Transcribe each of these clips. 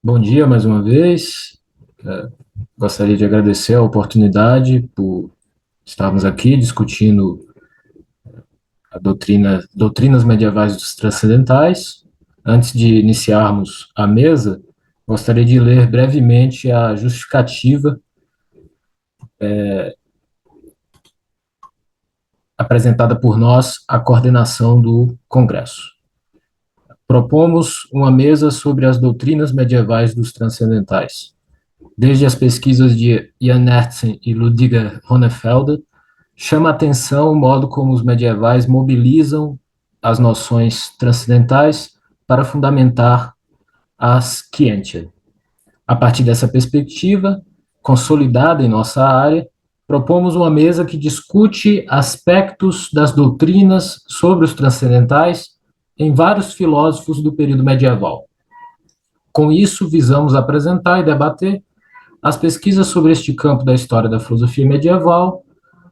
Bom dia mais uma vez. Eh, Gostaria de agradecer a oportunidade por estarmos aqui discutindo doutrinas medievais dos transcendentais. Antes de iniciarmos a mesa, gostaria de ler brevemente a justificativa apresentada por nós à coordenação do Congresso. Propomos uma mesa sobre as doutrinas medievais dos transcendentais. Desde as pesquisas de Jan Hertzen e Ludwig Hohnefelder, chama a atenção o modo como os medievais mobilizam as noções transcendentais para fundamentar as Scientia. A partir dessa perspectiva, consolidada em nossa área, propomos uma mesa que discute aspectos das doutrinas sobre os transcendentais em vários filósofos do período medieval. Com isso, visamos apresentar e debater as pesquisas sobre este campo da história da filosofia medieval,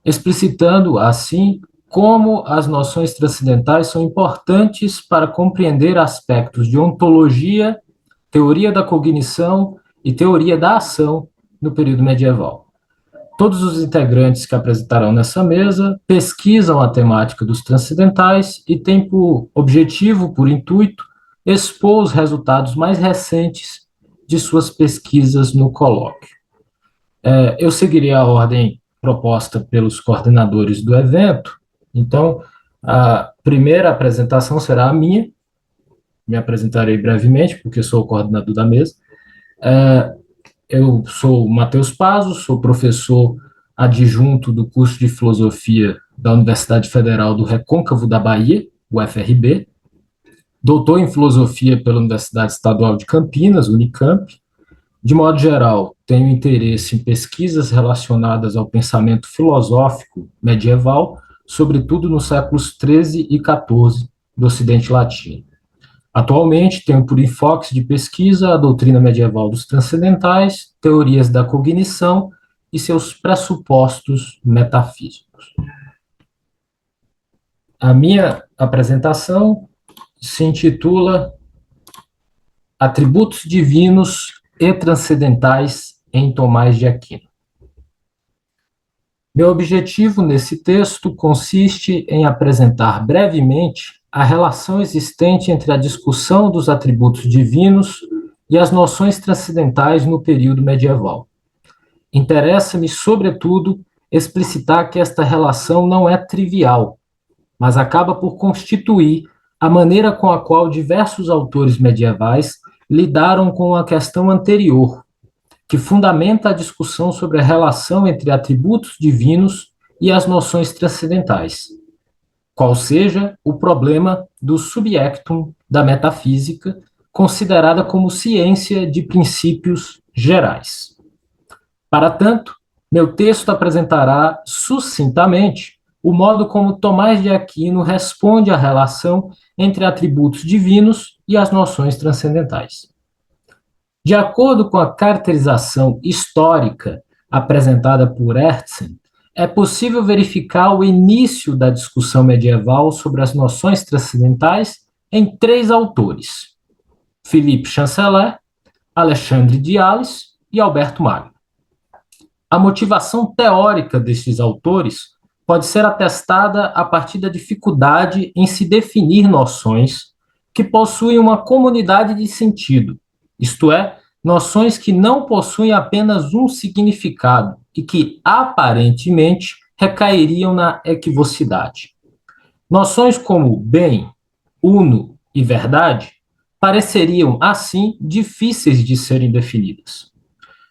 explicitando, assim, como as noções transcendentais são importantes para compreender aspectos de ontologia, teoria da cognição e teoria da ação no período medieval. Todos os integrantes que apresentarão nessa mesa pesquisam a temática dos transcendentais e têm por objetivo, por intuito, expor os resultados mais recentes de suas pesquisas no colóquio. Eu seguirei a ordem proposta pelos coordenadores do evento. Então, a primeira apresentação será a minha. Me apresentarei brevemente, porque sou o coordenador da mesa. Eu sou Matheus Pazzo, sou professor adjunto do curso de Filosofia da Universidade Federal do Recôncavo da Bahia, UFRB, doutor em Filosofia pela Universidade Estadual de Campinas, Unicamp. De modo geral, tenho interesse em pesquisas relacionadas ao pensamento filosófico medieval, sobretudo nos séculos XIII e XIV do Ocidente Latino. Atualmente, tenho por enfoques de pesquisa a doutrina medieval dos transcendentais, teorias da cognição e seus pressupostos metafísicos. A minha apresentação se intitula Atributos Divinos e Transcendentais em Tomás de Aquino. Meu objetivo nesse texto consiste em apresentar brevemente a relação existente entre a discussão dos atributos divinos e as noções transcendentais no período medieval. Interessa-me, sobretudo, explicitar que esta relação não é trivial, mas acaba por constituir a maneira com a qual diversos autores medievais lidaram com a questão anterior, que fundamenta a discussão sobre a relação entre atributos divinos e as noções transcendentais, qual seja o problema do subjectum da metafísica, considerada como ciência de princípios gerais. Para tanto, meu texto apresentará sucintamente o modo como Tomás de Aquino responde à relação entre atributos divinos e as noções transcendentais. De acordo com a caracterização histórica apresentada por Hertzen, é possível verificar o início da discussão medieval sobre as noções transcendentais em três autores: Philippe Chanceler, Alexandre de Sales e Alberto Magno. A motivação teórica destes autores pode ser atestada a partir da dificuldade em se definir noções que possuem uma comunidade de sentido, isto é, noções que não possuem apenas um significado e que, aparentemente, recairiam na equivocidade. Noções como bem, uno e verdade pareceriam, assim, difíceis de serem definidas.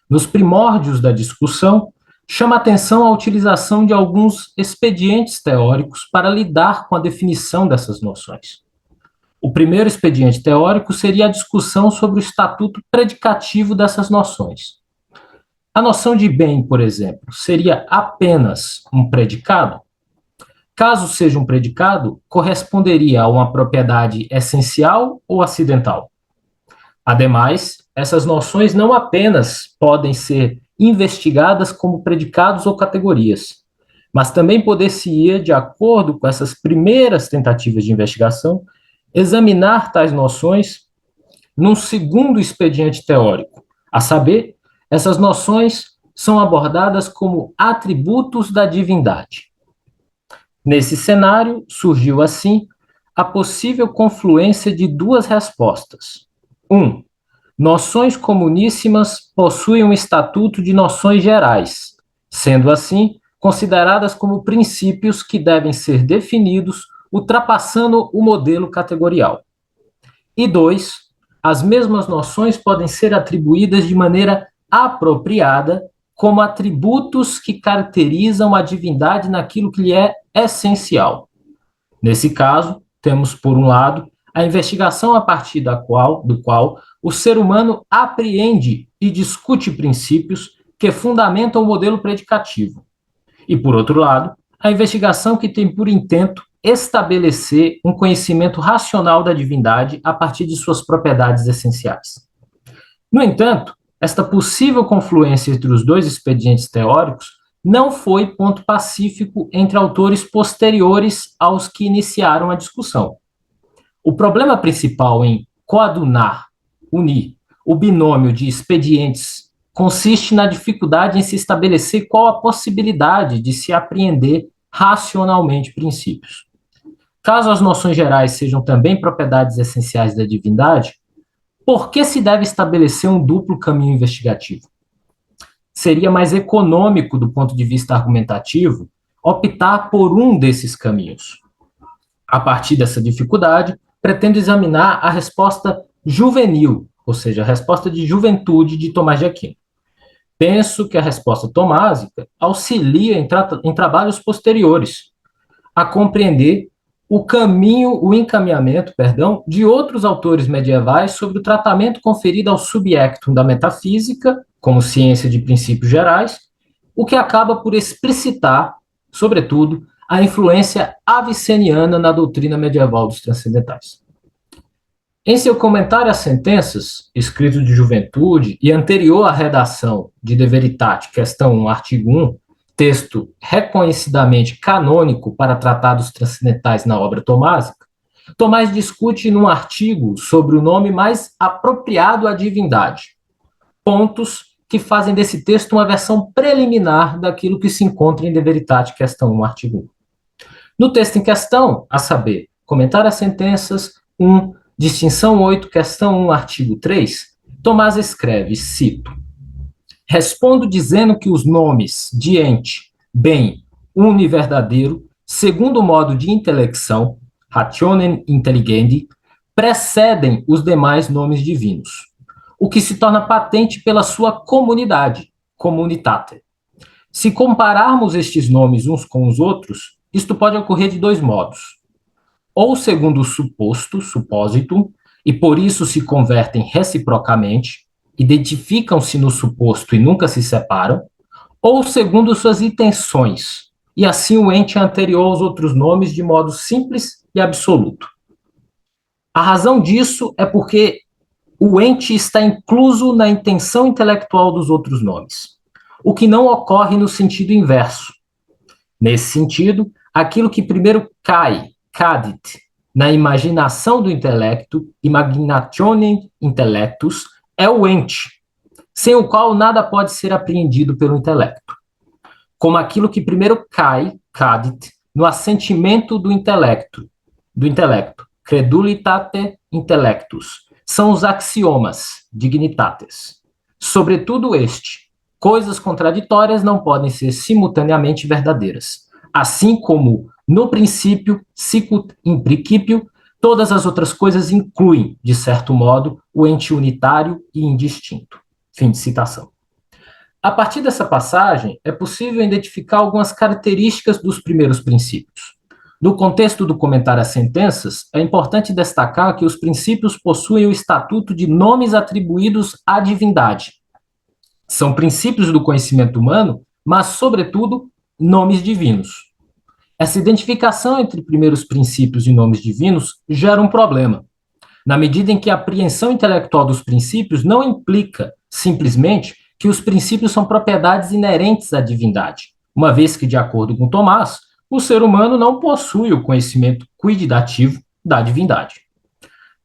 Nos primórdios da discussão, chama atenção a utilização de alguns expedientes teóricos para lidar com a definição dessas noções. O primeiro expediente teórico seria a discussão sobre o estatuto predicativo dessas noções. A noção de bem, por exemplo, seria apenas um predicado? Caso seja um predicado, corresponderia a uma propriedade essencial ou acidental? Ademais, essas noções não apenas podem ser investigadas como predicados ou categorias, mas também poder-se-ia, de acordo com essas primeiras tentativas de investigação, examinar tais noções num segundo expediente teórico, a saber, essas noções são abordadas como atributos da divindade. Nesse cenário, surgiu assim a possível confluência de duas respostas. 1. Noções comuníssimas possuem um estatuto de noções gerais, sendo assim consideradas como princípios que devem ser definidos ultrapassando o modelo categorial. E 2. As mesmas noções podem ser atribuídas de maneira apropriada como atributos que caracterizam a divindade naquilo que lhe é essencial. Nesse caso, temos, por um lado, a investigação a partir do qual o ser humano apreende e discute princípios que fundamentam o modelo predicativo. E, por outro lado, a investigação que tem por intento estabelecer um conhecimento racional da divindade a partir de suas propriedades essenciais. No entanto, esta possível confluência entre os dois expedientes teóricos não foi ponto pacífico entre autores posteriores aos que iniciaram a discussão. O problema principal em unir o binômio de expedientes consiste na dificuldade em se estabelecer qual a possibilidade de se apreender racionalmente princípios. Caso as noções gerais sejam também propriedades essenciais da divindade, por que se deve estabelecer um duplo caminho investigativo? Seria mais econômico, do ponto de vista argumentativo, optar por um desses caminhos. A partir dessa dificuldade, pretendo examinar a resposta juvenil, ou seja, a resposta de juventude de Tomás de Aquino. Penso que a resposta tomásica auxilia em trabalhos posteriores a compreender o encaminhamento, de outros autores medievais sobre o tratamento conferido ao subjectum da metafísica, como ciência de princípios gerais, o que acaba por explicitar, sobretudo, a influência aviceniana na doutrina medieval dos transcendentais. Em seu comentário às sentenças, escrito de juventude e anterior à redação de De Veritate, questão 1, artigo 1, texto reconhecidamente canônico para tratados transcendentais na obra tomásica, Tomás discute num artigo sobre o nome mais apropriado à divindade, pontos que fazem desse texto uma versão preliminar daquilo que se encontra em De Veritate, questão 1, artigo 1. No texto em questão, a saber, comentário às sentenças 1, distinção 8, questão 1, artigo 3, Tomás escreve, cito, respondo dizendo que os nomes de ente, bem, uni verdadeiro, segundo o modo de intelecção, rationem intelligendi, precedem os demais nomes divinos, o que se torna patente pela sua comunidade, communitate. Se compararmos estes nomes uns com os outros, isto pode ocorrer de dois modos. Ou segundo o supósito, e por isso se convertem reciprocamente, identificam-se no suposto e nunca se separam, ou segundo suas intenções, e assim o ente é anterior aos outros nomes de modo simples e absoluto. A razão disso é porque o ente está incluso na intenção intelectual dos outros nomes, o que não ocorre no sentido inverso. Nesse sentido, aquilo que primeiro cadit, na imaginação do intelecto, imaginationem intellectus, é o ente, sem o qual nada pode ser apreendido pelo intelecto. Como aquilo que primeiro cadit, no assentimento do intelecto, credulitate intellectus, são os axiomas, dignitates. Sobretudo este, coisas contraditórias não podem ser simultaneamente verdadeiras, assim como, no princípio, sicut in principio, todas as outras coisas incluem, de certo modo, o ente unitário e indistinto. Fim de citação. A partir dessa passagem, é possível identificar algumas características dos primeiros princípios. No contexto do comentário às sentenças, é importante destacar que os princípios possuem o estatuto de nomes atribuídos à divindade. São princípios do conhecimento humano, mas, sobretudo, nomes divinos. Essa identificação entre primeiros princípios e nomes divinos gera um problema, na medida em que a apreensão intelectual dos princípios não implica, simplesmente, que os princípios são propriedades inerentes à divindade, uma vez que, de acordo com Tomás, o ser humano não possui o conhecimento quididativo da divindade.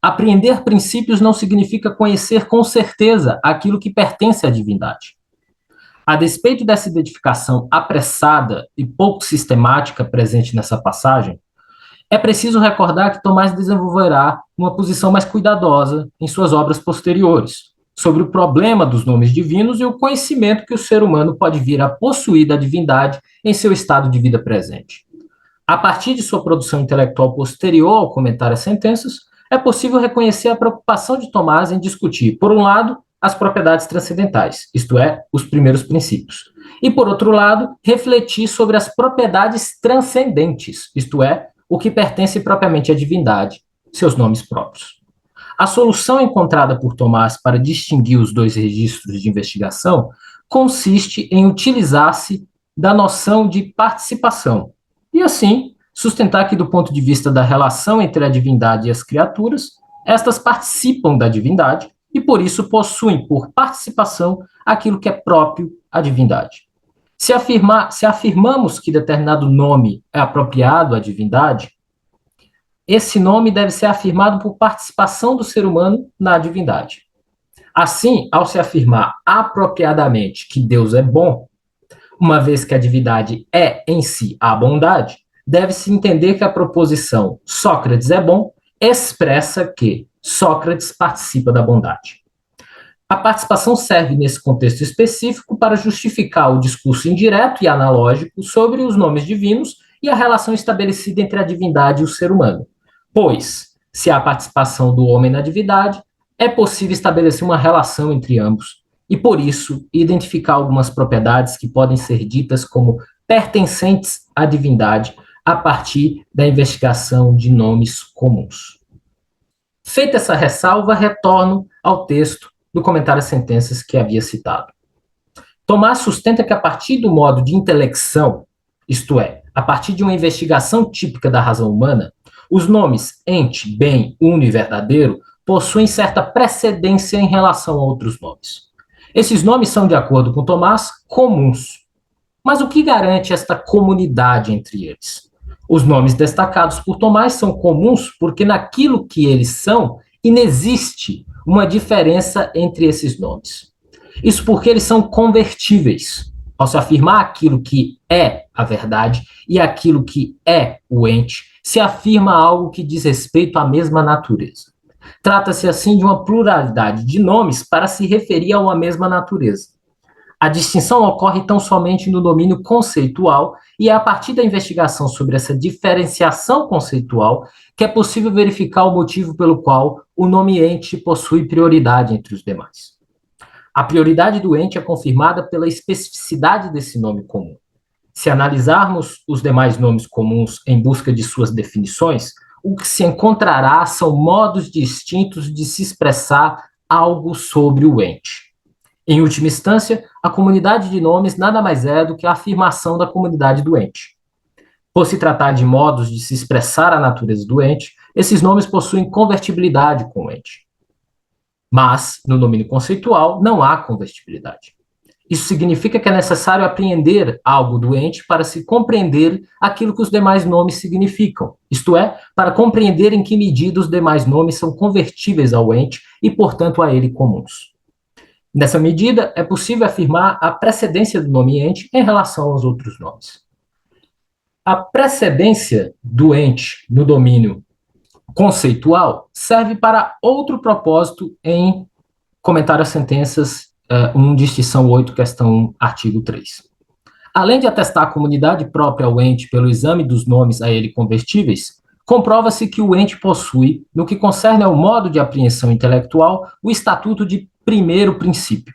Apreender princípios não significa conhecer com certeza aquilo que pertence à divindade. A despeito dessa identificação apressada e pouco sistemática presente nessa passagem, é preciso recordar que Tomás desenvolverá uma posição mais cuidadosa em suas obras posteriores, sobre o problema dos nomes divinos e o conhecimento que o ser humano pode vir a possuir da divindade em seu estado de vida presente. A partir de sua produção intelectual posterior ao comentário às sentenças, é possível reconhecer a preocupação de Tomás em discutir, por um lado, as propriedades transcendentais, isto é, os primeiros princípios, e, por outro lado, refletir sobre as propriedades transcendentes, isto é, o que pertence propriamente à divindade, seus nomes próprios. A solução encontrada por Tomás para distinguir os dois registros de investigação consiste em utilizar-se da noção de participação, e assim sustentar que, do ponto de vista da relação entre a divindade e as criaturas, estas participam da divindade e, por isso, possuem por participação aquilo que é próprio à divindade. Se afirmamos que determinado nome é apropriado à divindade, esse nome deve ser afirmado por participação do ser humano na divindade. Assim, ao se afirmar apropriadamente que Deus é bom, uma vez que a divindade é em si a bondade, deve-se entender que a proposição Sócrates é bom expressa que Sócrates participa da bondade. A participação serve, nesse contexto específico, para justificar o discurso indireto e analógico sobre os nomes divinos e a relação estabelecida entre a divindade e o ser humano. Pois, se há participação do homem na divindade, é possível estabelecer uma relação entre ambos e, por isso, identificar algumas propriedades que podem ser ditas como pertencentes à divindade a partir da investigação de nomes comuns. Feita essa ressalva, retorno ao texto do comentário às sentenças que havia citado. Tomás sustenta que a partir do modo de intelecção, isto é, a partir de uma investigação típica da razão humana, os nomes ente, bem, uno e verdadeiro possuem certa precedência em relação a outros nomes. Esses nomes são, de acordo com Tomás, comuns. Mas o que garante esta comunidade entre eles? Os nomes destacados por Tomás são comuns porque naquilo que eles são, inexiste uma diferença entre esses nomes. Isso porque eles são convertíveis. Ao se afirmar aquilo que é a verdade e aquilo que é o ente, se afirma algo que diz respeito à mesma natureza. Trata-se, assim, de uma pluralidade de nomes para se referir a uma mesma natureza. A distinção ocorre tão somente no domínio conceitual e é a partir da investigação sobre essa diferenciação conceitual que é possível verificar o motivo pelo qual o nome ente possui prioridade entre os demais. A prioridade do ente é confirmada pela especificidade desse nome comum. Se analisarmos os demais nomes comuns em busca de suas definições, o que se encontrará são modos distintos de se expressar algo sobre o ente. Em última instância, a comunidade de nomes nada mais é do que a afirmação da comunidade do ente. Por se tratar de modos de se expressar a natureza do ente, esses nomes possuem convertibilidade com o ente. Mas, no domínio conceitual, não há convertibilidade. Isso significa que é necessário apreender algo do ente para se compreender aquilo que os demais nomes significam, isto é, para compreender em que medida os demais nomes são convertíveis ao ente e, portanto, a ele comuns. Nessa medida, é possível afirmar a precedência do nome ente em relação aos outros nomes. A precedência do ente no domínio conceitual serve para outro propósito em comentário às sentenças 1, distinção 8, questão 1, artigo 3. Além de atestar a comunidade própria ao ente pelo exame dos nomes a ele convertíveis, comprova-se que o ente possui, no que concerne ao modo de apreensão intelectual, o estatuto de primeiro princípio.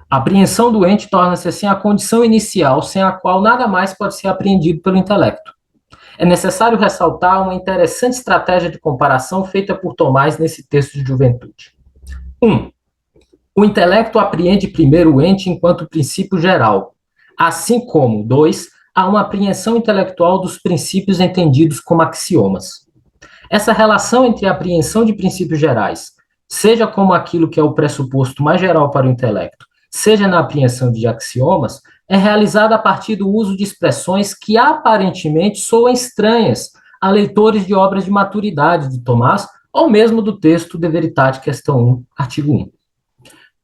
A apreensão do ente torna-se, assim, a condição inicial sem a qual nada mais pode ser apreendido pelo intelecto. É necessário ressaltar uma interessante estratégia de comparação feita por Tomás nesse texto de Juventude. 1. O intelecto apreende primeiro o ente enquanto princípio geral, assim como, 2, há uma apreensão intelectual dos princípios entendidos como axiomas. Essa relação entre a apreensão de princípios gerais, seja como aquilo que é o pressuposto mais geral para o intelecto, seja na apreensão de axiomas, é realizada a partir do uso de expressões que aparentemente soam estranhas a leitores de obras de maturidade de Tomás ou mesmo do texto De Veritate, questão 1, artigo 1.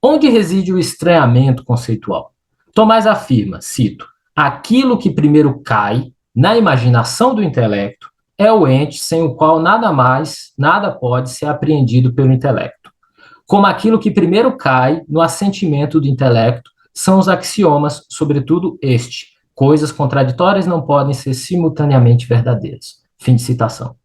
Onde reside o estranhamento conceitual? Tomás afirma, cito, aquilo que primeiro cai na imaginação do intelecto é o ente sem o qual nada pode ser apreendido pelo intelecto. Como aquilo que primeiro cai no assentimento do intelecto são os axiomas, sobretudo este, coisas contraditórias não podem ser simultaneamente verdadeiras. Fim de citação.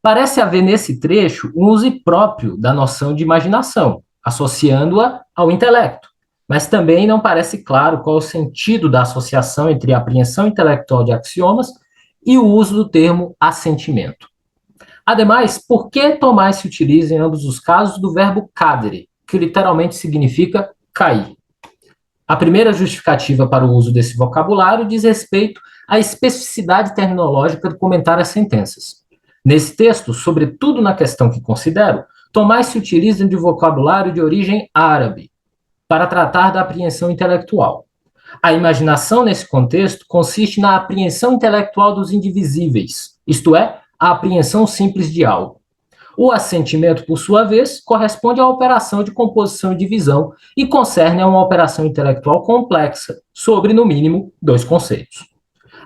Parece haver nesse trecho um uso próprio da noção de imaginação, associando-a ao intelecto, mas também não parece claro qual é o sentido da associação entre a apreensão intelectual de axiomas e o uso do termo assentimento. Ademais, por que Tomás se utiliza em ambos os casos do verbo cadere, que literalmente significa cair? A primeira justificativa para o uso desse vocabulário diz respeito à especificidade terminológica do comentário às sentenças. Nesse texto, sobretudo na questão que considero, Tomás se utiliza de vocabulário de origem árabe para tratar da apreensão intelectual. A imaginação, nesse contexto, consiste na apreensão intelectual dos indivisíveis, isto é, a apreensão simples de algo. O assentimento, por sua vez, corresponde à operação de composição e divisão e concerne a uma operação intelectual complexa, sobre, no mínimo, dois conceitos.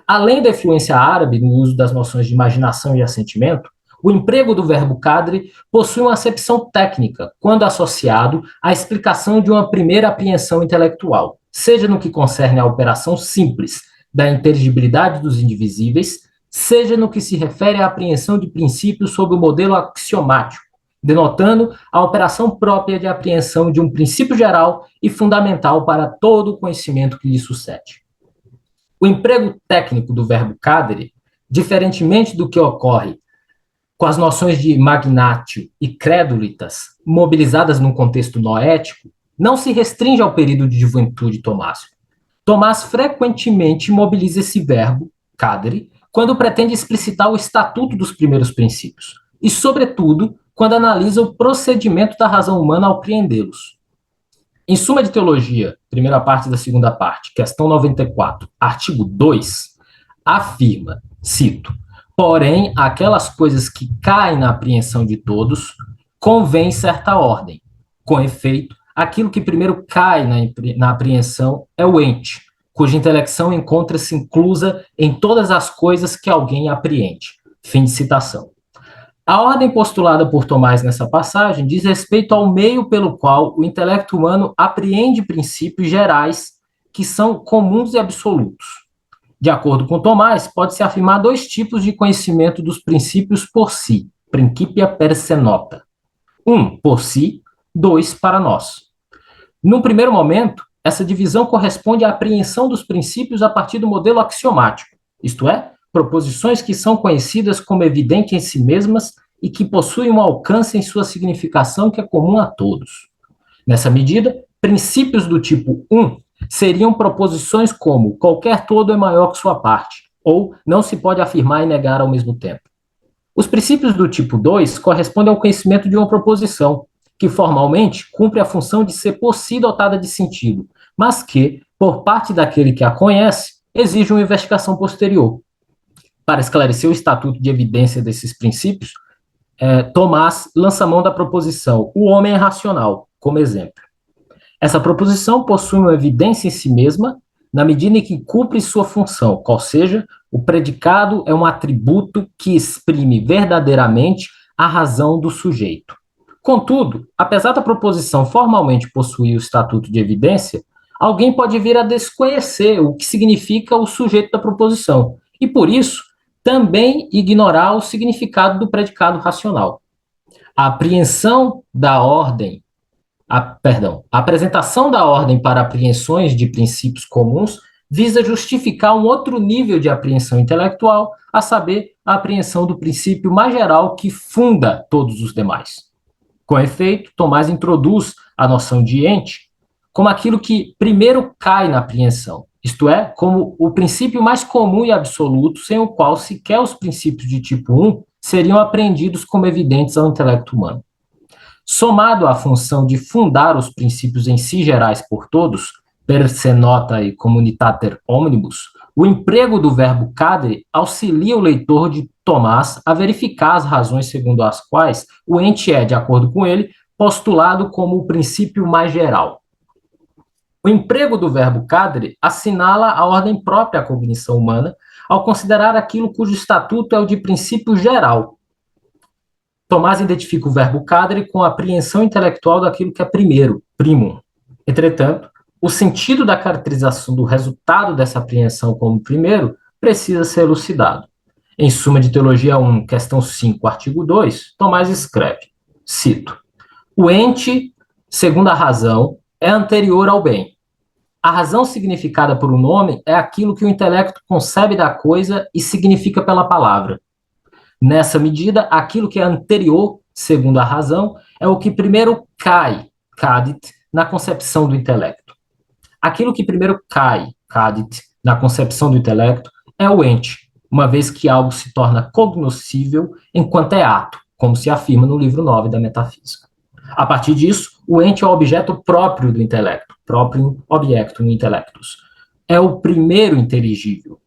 Além da influência árabe no uso das noções de imaginação e assentimento, o emprego do verbo cadre possui uma acepção técnica quando associado à explicação de uma primeira apreensão intelectual, seja no que concerne à operação simples da inteligibilidade dos indivisíveis, seja no que se refere à apreensão de princípios sob o modelo axiomático, denotando a operação própria de apreensão de um princípio geral e fundamental para todo o conhecimento que lhe sucede. O emprego técnico do verbo cadere, diferentemente do que ocorre com as noções de magnatio e credulitas, mobilizadas num contexto noético, não se restringe ao período de juventude tomásio. Tomás frequentemente mobiliza esse verbo, cadere, quando pretende explicitar o estatuto dos primeiros princípios, e, sobretudo, quando analisa o procedimento da razão humana ao apreendê-los. Em Suma de Teologia, primeira parte da segunda parte, questão 94, artigo 2, afirma, cito, porém, aquelas coisas que caem na apreensão de todos, convém certa ordem. Com efeito, aquilo que primeiro cai na apreensão é o ente, cuja intelecção encontra-se inclusa em todas as coisas que alguém apreende. Fim de citação. A ordem postulada por Tomás nessa passagem diz respeito ao meio pelo qual o intelecto humano apreende princípios gerais que são comuns e absolutos. De acordo com Tomás, pode-se afirmar dois tipos de conhecimento dos princípios por si, principia per se nota. Um, por si, dois, para nós. Num primeiro momento, essa divisão corresponde à apreensão dos princípios a partir do modelo axiomático, isto é, proposições que são conhecidas como evidentes em si mesmas e que possuem um alcance em sua significação que é comum a todos. Nessa medida, princípios do tipo 1 seriam proposições como qualquer todo é maior que sua parte, ou não se pode afirmar e negar ao mesmo tempo. Os princípios do tipo 2 correspondem ao conhecimento de uma proposição, que formalmente cumpre a função de ser por si dotada de sentido, mas que, por parte daquele que a conhece, exige uma investigação posterior. Para esclarecer o estatuto de evidência desses princípios, Tomás lança mão da proposição o homem é racional, como exemplo. Essa proposição possui uma evidência em si mesma, na medida em que cumpre sua função, qual seja, o predicado é um atributo que exprime verdadeiramente a razão do sujeito. Contudo, apesar da proposição formalmente possuir o estatuto de evidência, alguém pode vir a desconhecer o que significa o sujeito da proposição, e por isso, também ignorar o significado do predicado racional. A apreensão da ordem, a apresentação da ordem para apreensões de princípios comuns visa justificar um outro nível de apreensão intelectual, a saber, a apreensão do princípio mais geral que funda todos os demais. Com efeito, Tomás introduz a noção de ente como aquilo que primeiro cai na apreensão, isto é, como o princípio mais comum e absoluto, sem o qual sequer os princípios de tipo 1 seriam apreendidos como evidentes ao intelecto humano. Somado à função de fundar os princípios em si gerais por todos, per se nota e communitater omnibus, o emprego do verbo cadere auxilia o leitor de Tomás a verificar as razões segundo as quais o ente é, de acordo com ele, postulado como o princípio mais geral. O emprego do verbo cadere assinala a ordem própria à cognição humana, ao considerar aquilo cujo estatuto é o de princípio geral. Tomás identifica o verbo cadere com a apreensão intelectual daquilo que é primeiro, primum. Entretanto, o sentido da caracterização do resultado dessa apreensão como primeiro precisa ser elucidado. Em Suma de Teologia 1, questão 5, artigo 2, Tomás escreve, cito, o ente, segundo a razão, é anterior ao bem. A razão significada por um nome é aquilo que o intelecto concebe da coisa e significa pela palavra. Nessa medida, aquilo que é anterior, segundo a razão, é o que primeiro cai, cadit, na concepção do intelecto. Aquilo que primeiro cai, cadit, na concepção do intelecto, é o ente, uma vez que algo se torna cognoscível enquanto é ato, como se afirma no livro 9 da Metafísica. A partir disso, o ente é o objeto próprio do intelecto, próprio objectum intellectus. É o primeiro inteligível,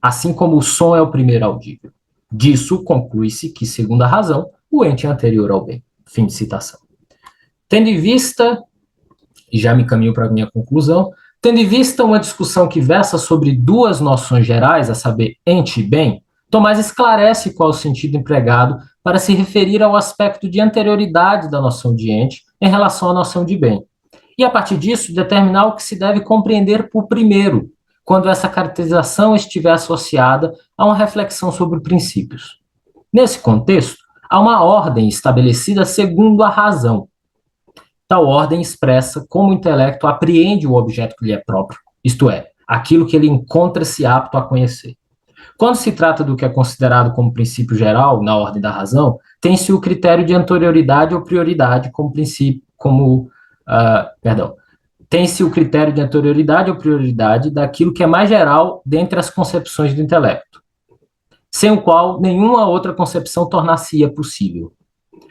assim como o som é o primeiro audível. Disso conclui-se que, segundo a razão, o ente é anterior ao bem. Fim de citação. Tendo em vista, e já me caminho para a minha conclusão, tendo em vista uma discussão que versa sobre duas noções gerais, a saber, ente e bem, Tomás esclarece qual é o sentido empregado para se referir ao aspecto de anterioridade da noção de ente em relação à noção de bem. E, a partir disso, determinar o que se deve compreender por primeiro, quando essa caracterização estiver associada a uma reflexão sobre princípios. Nesse contexto, há uma ordem estabelecida segundo a razão. Tal ordem expressa como o intelecto apreende o objeto que lhe é próprio, isto é, aquilo que ele encontra-se apto a conhecer. Quando se trata do que é considerado como princípio geral, na ordem da razão, tem-se o critério de anterioridade ou prioridade como princípio, tem-se o critério de anterioridade ou prioridade daquilo que é mais geral dentre as concepções do intelecto, sem o qual nenhuma outra concepção tornar-se-ia possível.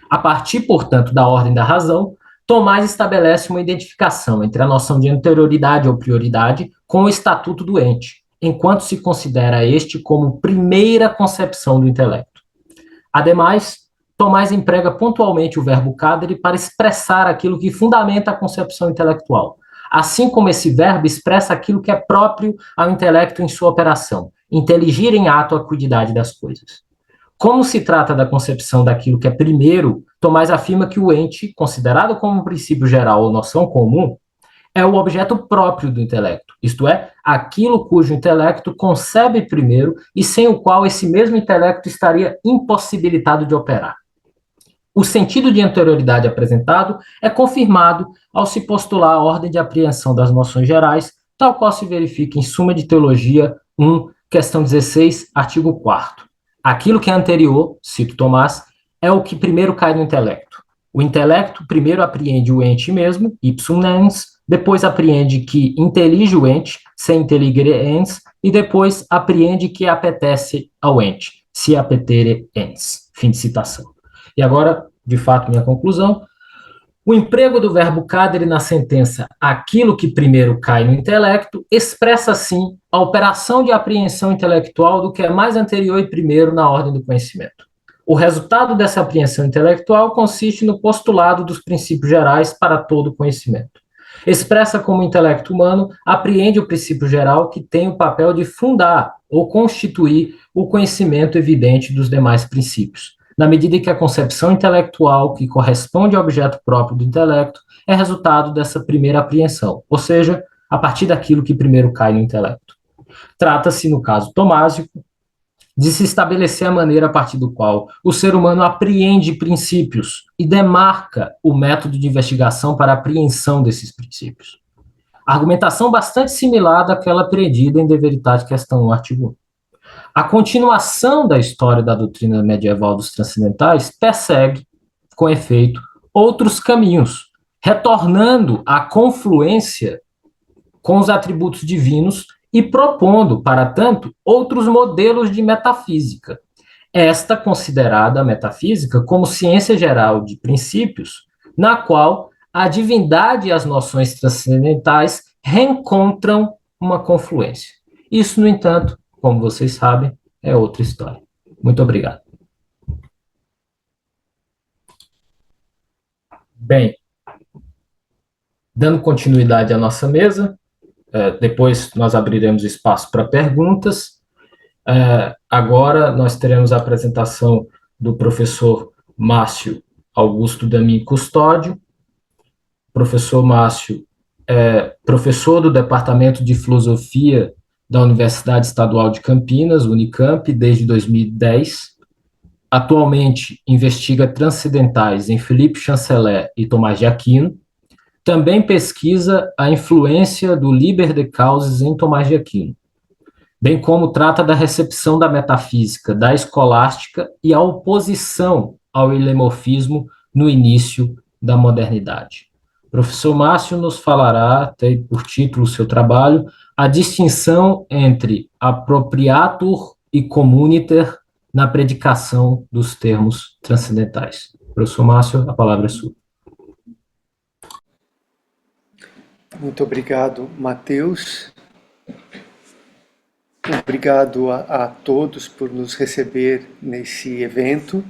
A partir, portanto, da ordem da razão, Tomás estabelece uma identificação entre a noção de anterioridade ou prioridade com o estatuto do ente, enquanto se considera este como primeira concepção do intelecto. Ademais, Tomás emprega pontualmente o verbo cadere para expressar aquilo que fundamenta a concepção intelectual, assim como esse verbo expressa aquilo que é próprio ao intelecto em sua operação, inteligir em ato a acuidade das coisas. Como se trata da concepção daquilo que é primeiro, Tomás afirma que o ente, considerado como um princípio geral ou noção comum, é o objeto próprio do intelecto, isto é, aquilo cujo intelecto concebe primeiro e sem o qual esse mesmo intelecto estaria impossibilitado de operar. O sentido de anterioridade apresentado é confirmado ao se postular a ordem de apreensão das noções gerais, tal qual se verifica em Suma de Teologia 1, questão 16, artigo 4º. Aquilo que é anterior, cito Tomás, é o que primeiro cai no intelecto. O intelecto primeiro apreende o ente mesmo, ipsum ens, depois apreende que intelige o ente, se intelligere ens, e depois apreende que apetece ao ente, se appetere ens. Fim de citação. E agora, de fato, minha conclusão. O emprego do verbo cadere na sentença aquilo que primeiro cai no intelecto expressa, assim, a operação de apreensão intelectual do que é mais anterior e primeiro na ordem do conhecimento. O resultado dessa apreensão intelectual consiste no postulado dos princípios gerais para todo o conhecimento. Expressa como o intelecto humano apreende o princípio geral que tem o papel de fundar ou constituir o conhecimento evidente dos demais princípios, na medida em que a concepção intelectual que corresponde ao objeto próprio do intelecto é resultado dessa primeira apreensão, ou seja, a partir daquilo que primeiro cai no intelecto. Trata-se, no caso tomásico, de se estabelecer a maneira a partir do qual o ser humano apreende princípios e demarca o método de investigação para a apreensão desses princípios. Argumentação bastante similar daquela apreendida em De Veritate, questão 1, artigo 1. A continuação da história da doutrina medieval dos transcendentais persegue, com efeito, outros caminhos, retornando à confluência com os atributos divinos e propondo, para tanto, outros modelos de metafísica. Esta considerada a metafísica como ciência geral de princípios, na qual a divindade e as noções transcendentais reencontram uma confluência. Isso, no entanto, como vocês sabem, é outra história. Muito obrigado. Bem, dando continuidade à nossa mesa, depois nós abriremos espaço para perguntas. Agora nós teremos a apresentação do professor Márcio Augusto Damin Custódio. O professor Márcio é professor do Departamento de Filosofia da Universidade Estadual de Campinas, Unicamp, desde 2010. Atualmente investiga transcendentais em Felipe Chanceler e Tomás de Aquino. Também pesquisa a influência do Liber de Causis em Tomás de Aquino, bem como trata da recepção da metafísica da escolástica e a oposição ao hilemorfismo no início da modernidade. O professor Márcio nos falará, tem por título o seu trabalho, a distinção entre appropriatur e communiter na predicação dos termos transcendentais. Professor Márcio, a palavra é sua. Muito obrigado, Matheus. Obrigado a todos por nos receber nesse evento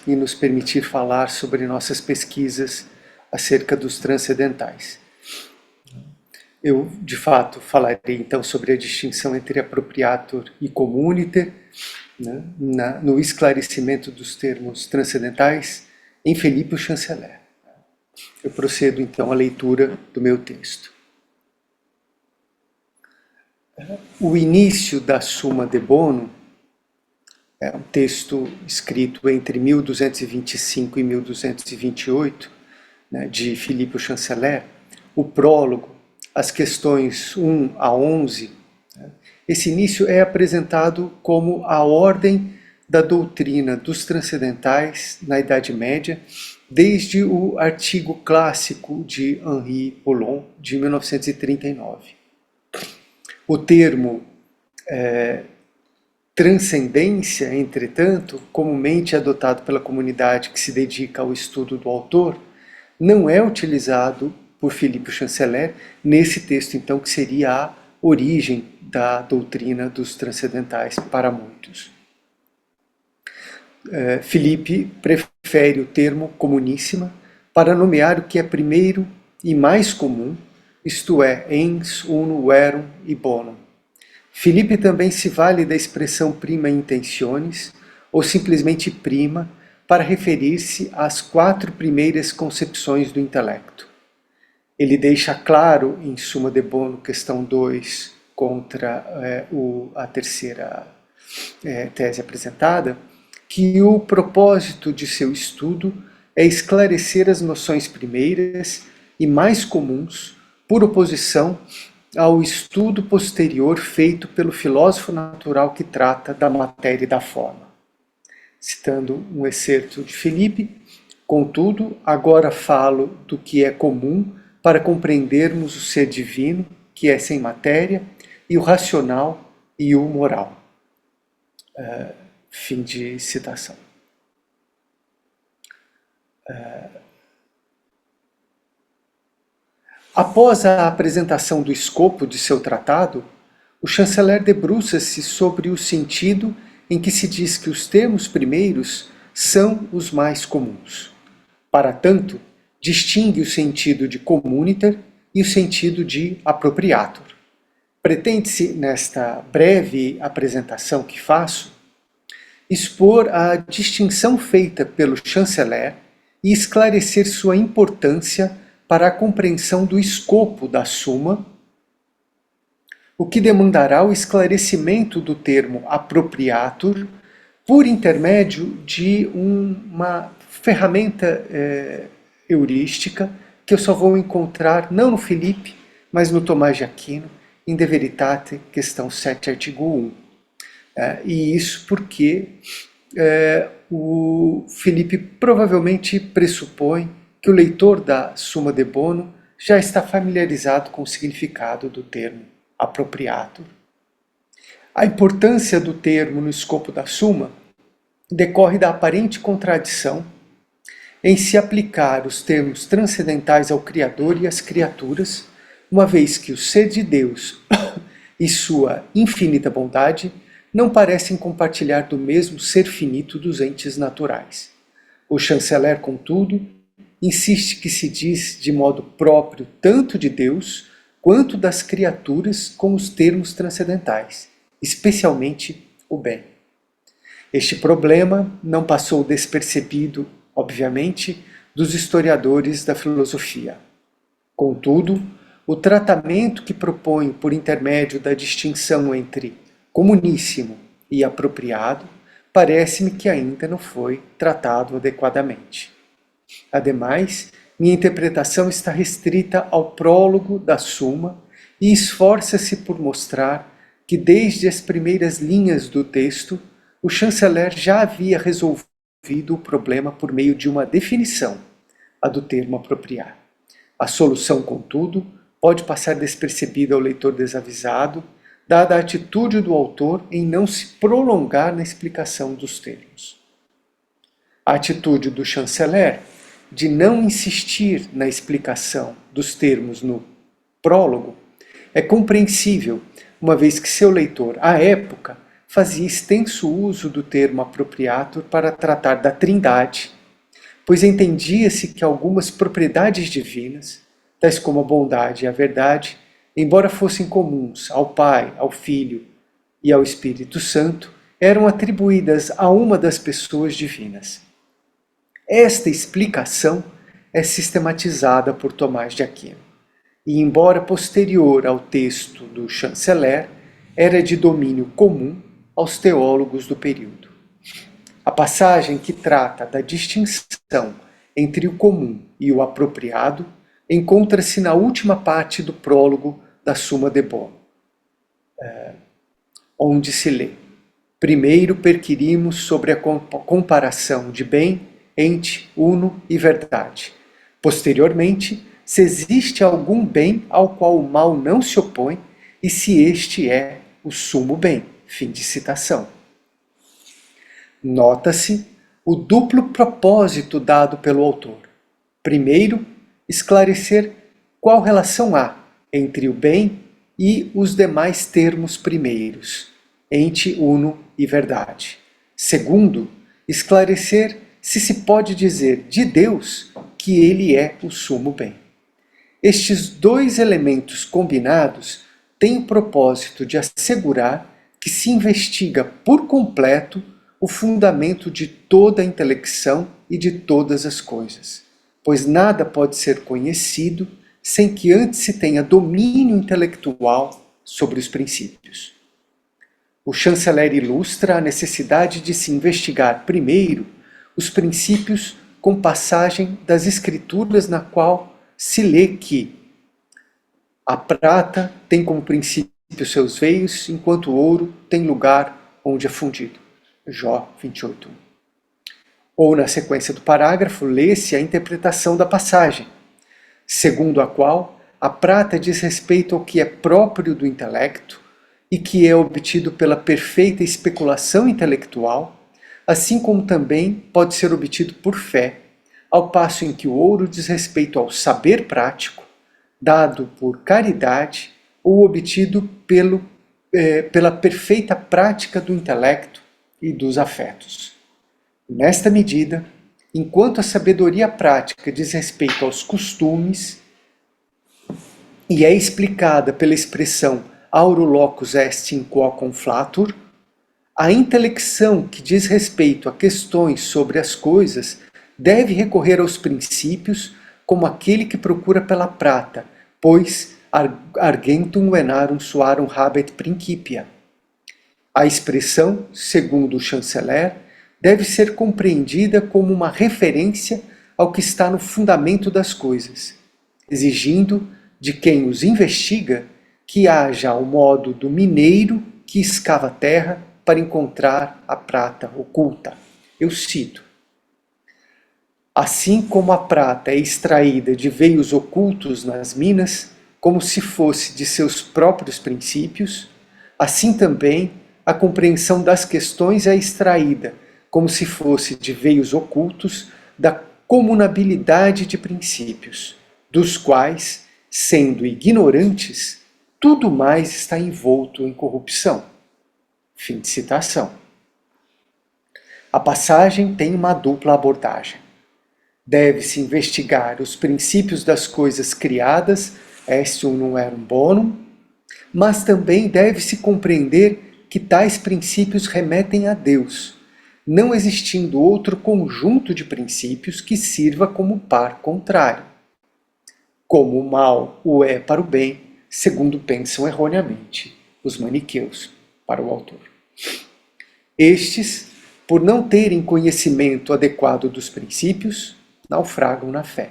e nos permitir falar sobre nossas pesquisas acerca dos transcendentais. Eu, de fato, falarei então sobre a distinção entre appropriator e communiter, né, no esclarecimento dos termos transcendentais em Felipe Chanceler. Eu procedo então à leitura do meu texto. O início da Summa de Bono é um texto escrito entre 1225 e 1228, né, de Filipe Chanceler. O prólogo, as questões 1 a 11, né, esse início é apresentado como a ordem da doutrina dos transcendentais na Idade Média, desde o artigo clássico de Henri Poulon, de 1939. O termo transcendência, entretanto, comumente adotado pela comunidade que se dedica ao estudo do autor, não é utilizado por Filipe Chanceler nesse texto, então, que seria a origem da doutrina dos transcendentais para muitos. Filipe prefere o termo comuníssima para nomear o que é primeiro e mais comum, isto é, ens, uno, verum e bonum. Filipe também se vale da expressão prima intentionis, ou simplesmente prima, para referir-se às 4 primeiras concepções do intelecto. Ele deixa claro, em Summa de Bono, questão 2, contra a terceira tese apresentada, que o propósito de seu estudo é esclarecer as noções primeiras e mais comuns, por oposição ao estudo posterior feito pelo filósofo natural que trata da matéria e da forma. Citando um excerto de Filipe, contudo, agora falo do que é comum para compreendermos o ser divino, que é sem matéria, e o racional e o moral. Fim de citação. Após a apresentação do escopo de seu tratado, o chanceler debruça-se sobre o sentido em que se diz que os termos primeiros são os mais comuns. Para tanto, distingue o sentido de communiter e o sentido de appropriator. Pretende-se, nesta breve apresentação que faço, expor a distinção feita pelo chanceler e esclarecer sua importância para a compreensão do escopo da Suma, o que demandará o esclarecimento do termo appropriator por intermédio de uma ferramenta heurística que eu só vou encontrar não no Filipe, mas no Tomás de Aquino, em De Veritate, questão 7, artigo 1. E isso porque o Filipe provavelmente pressupõe que o leitor da Summa de Bono já está familiarizado com o significado do termo appropriator. A importância do termo no escopo da Suma decorre da aparente contradição em se aplicar os termos transcendentais ao Criador e às criaturas, uma vez que o ser de Deus e sua infinita bondade não parecem compartilhar do mesmo ser finito dos entes naturais. O chanceler, contudo, insiste que se diz de modo próprio tanto de Deus quanto das criaturas com os termos transcendentais, especialmente o bem. Este problema não passou despercebido, obviamente, dos historiadores da filosofia. Contudo, o tratamento que proponho por intermédio da distinção entre comuníssimo e apropriado parece-me que ainda não foi tratado adequadamente. Ademais, minha interpretação está restrita ao prólogo da Suma e esforça-se por mostrar que desde as primeiras linhas do texto, o chanceler já havia resolvido o problema por meio de uma definição, a do termo apropriar. A solução, contudo, pode passar despercebida ao leitor desavisado, dada a atitude do autor em não se prolongar na explicação dos termos. A atitude do chanceler de não insistir na explicação dos termos no prólogo é compreensível, uma vez que seu leitor, à época, fazia extenso uso do termo apropriator para tratar da Trindade, pois entendia-se que algumas propriedades divinas, tais como a bondade e a verdade, embora fossem comuns ao Pai, ao Filho e ao Espírito Santo, eram atribuídas a uma das pessoas divinas. Esta explicação é sistematizada por Tomás de Aquino, e embora posterior ao texto do chanceler, era de domínio comum aos teólogos do período. A passagem que trata da distinção entre o comum e o apropriado encontra-se na última parte do prólogo da Summa de Bono, onde se lê: primeiro perquirimos sobre a comparação de bem, ente, uno e verdade. Posteriormente, se existe algum bem ao qual o mal não se opõe e se este é o sumo bem. Fim de citação. Nota-se o duplo propósito dado pelo autor. Primeiro, esclarecer qual relação há entre o bem e os demais termos primeiros, ente, uno e verdade. Segundo, esclarecer se se pode dizer de Deus que ele é o sumo bem. Estes dois elementos combinados têm o propósito de assegurar que se investiga por completo o fundamento de toda a intelecção e de todas as coisas, pois nada pode ser conhecido sem que antes se tenha domínio intelectual sobre os princípios. O chanceler ilustra a necessidade de se investigar primeiro os princípios com passagem das Escrituras na qual se lê que a prata tem como princípio seus veios, enquanto o ouro tem lugar onde é fundido. Jó 28. Ou na sequência do parágrafo, lê-se a interpretação da passagem, segundo a qual a prata diz respeito ao que é próprio do intelecto e que é obtido pela perfeita especulação intelectual, assim como também pode ser obtido por fé, ao passo em que o ouro diz respeito ao saber prático, dado por caridade ou obtido pela perfeita prática do intelecto e dos afetos. Nesta medida, enquanto a sabedoria prática diz respeito aos costumes e é explicada pela expressão auro locus est in quo conflatur, a intelecção que diz respeito a questões sobre as coisas deve recorrer aos princípios como aquele que procura pela prata, pois argentum venarum suarum habet principia. A expressão, segundo o chanceler, deve ser compreendida como uma referência ao que está no fundamento das coisas, exigindo de quem os investiga que haja ao modo do mineiro que escava a terra para encontrar a prata oculta. Eu cito: assim como a prata é extraída de veios ocultos nas minas, como se fosse de seus próprios princípios, assim também a compreensão das questões é extraída, como se fosse de veios ocultos, da comunabilidade de princípios, dos quais, sendo ignorantes, tudo mais está envolto em corrupção. Fim de citação. A passagem tem uma dupla abordagem. Deve-se investigar os princípios das coisas criadas, est unum rerum bonum, mas também deve-se compreender que tais princípios remetem a Deus, não existindo outro conjunto de princípios que sirva como par contrário. Como o mal o é para o bem, segundo pensam erroneamente os maniqueus, para o autor. Estes, por não terem conhecimento adequado dos princípios, naufragam na fé.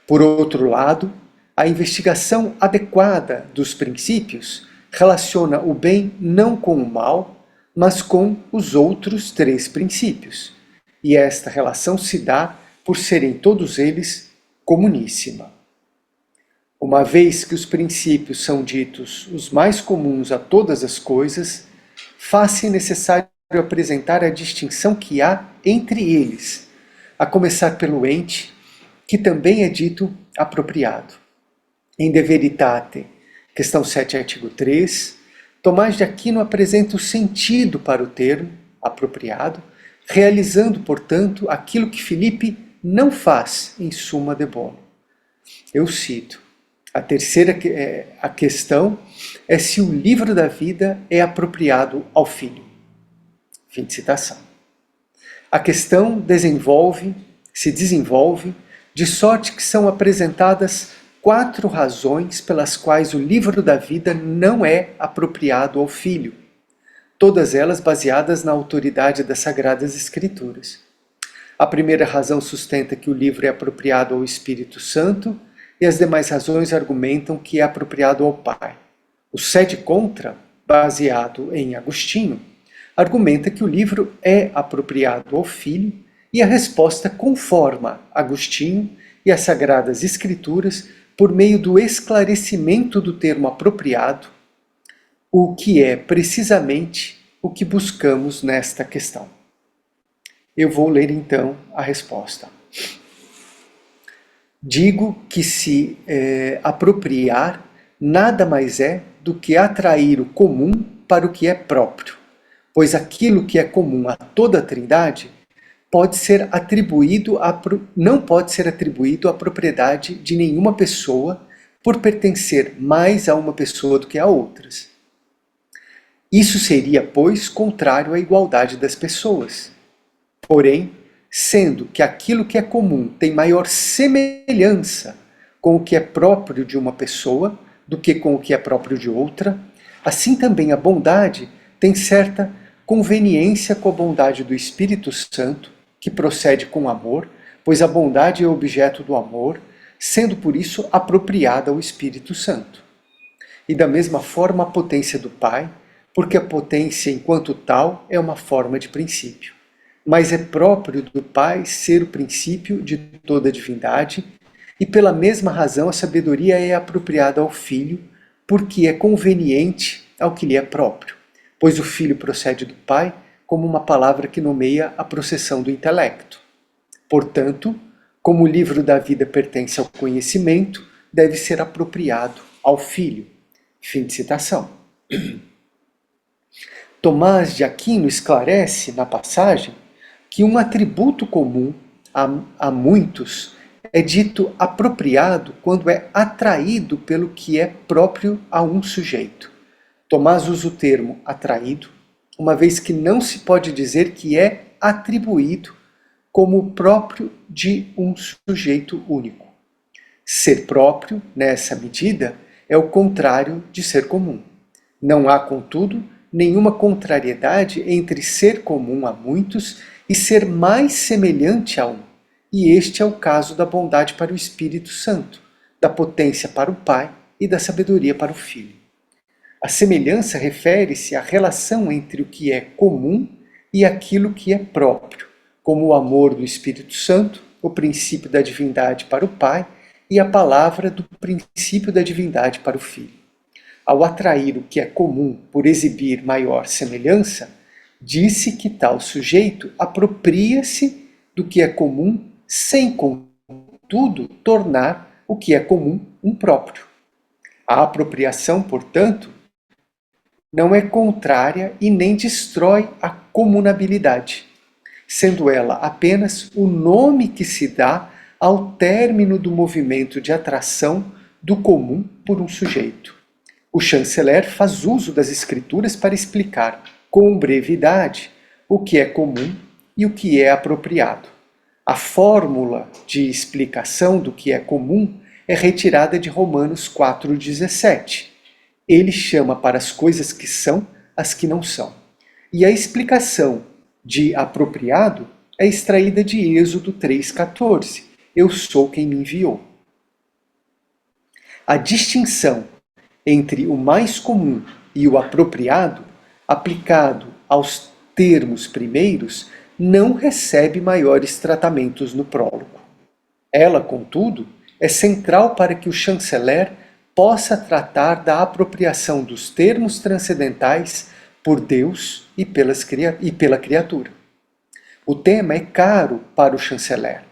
Por outro lado, a investigação adequada dos princípios relaciona o bem não com o mal, mas com os outros três princípios, e esta relação se dá por serem todos eles comuníssima. Uma vez que os princípios são ditos os mais comuns a todas as coisas, faz-se necessário apresentar a distinção que há entre eles, a começar pelo ente, que também é dito apropriado. Em De Veritate, questão 7, artigo 3, Tomás de Aquino apresenta o sentido para o termo apropriado, realizando, portanto, aquilo que Filipe não faz em Summa de Bono. Eu cito, a questão é se o livro da vida é apropriado ao filho. Fim de citação. A questão se desenvolve, de sorte que são apresentadas 4 razões pelas quais o livro da vida não é apropriado ao filho, todas elas baseadas na autoridade das Sagradas Escrituras. A primeira razão sustenta que o livro é apropriado ao Espírito Santo e as demais razões argumentam que é apropriado ao Pai. O sede contra, baseado em Agostinho, argumenta que o livro é apropriado ao Filho e a resposta conforma Agostinho e as Sagradas Escrituras por meio do esclarecimento do termo apropriado, o que é precisamente o que buscamos nesta questão. Eu vou ler então a resposta. Digo que se apropriar nada mais é do que atrair o comum para o que é próprio, pois aquilo que é comum a toda a Trindade não pode ser atribuído à propriedade de nenhuma pessoa por pertencer mais a uma pessoa do que a outras. Isso seria, pois, contrário à igualdade das pessoas. Porém, sendo que aquilo que é comum tem maior semelhança com o que é próprio de uma pessoa do que com o que é próprio de outra, assim também a bondade tem certa conveniência com a bondade do Espírito Santo, que procede com amor, pois a bondade é objeto do amor, sendo por isso apropriada ao Espírito Santo. E da mesma forma a potência do Pai, porque a potência enquanto tal é uma forma de princípio. Mas é próprio do Pai ser o princípio de toda a divindade, e pela mesma razão a sabedoria é apropriada ao Filho, porque é conveniente ao que lhe é próprio, pois o Filho procede do Pai como uma palavra que nomeia a processão do intelecto. Portanto, como o livro da vida pertence ao conhecimento, deve ser apropriado ao Filho. Fim de citação. Tomás de Aquino esclarece na passagem que um atributo comum a muitos é dito apropriado quando é atraído pelo que é próprio a um sujeito. Tomás usa o termo atraído, uma vez que não se pode dizer que é atribuído como próprio de um sujeito único. Ser próprio, nessa medida, é o contrário de ser comum. Não há, contudo, nenhuma contrariedade entre ser comum a muitos e ser mais semelhante a um. E este é o caso da bondade para o Espírito Santo, da potência para o Pai e da sabedoria para o Filho. A semelhança refere-se à relação entre o que é comum e aquilo que é próprio, como o amor do Espírito Santo, o princípio da divindade para o Pai e a palavra do princípio da divindade para o Filho. Ao atrair o que é comum por exibir maior semelhança, disse que tal sujeito apropria-se do que é comum sem, contudo, tornar o que é comum um próprio. A apropriação, portanto, não é contrária e nem destrói a comunabilidade. sendo ela apenas o nome que se dá ao término do movimento de atração do comum por um sujeito. O chanceler faz uso das escrituras para explicar, com brevidade, o que é comum e o que é apropriado. A fórmula de explicação do que é comum é retirada de Romanos 4,17. Ele chama para as coisas que são as que não são. E a explicação de apropriado é extraída de Êxodo 3,14. Eu sou quem me enviou. A distinção entre o mais comum e o apropriado, aplicado aos termos primeiros, não recebe maiores tratamentos no prólogo. Ela, contudo, é central para que o chanceler possa tratar da apropriação dos termos transcendentais por Deus e pela criatura. O tema é caro para o chanceler,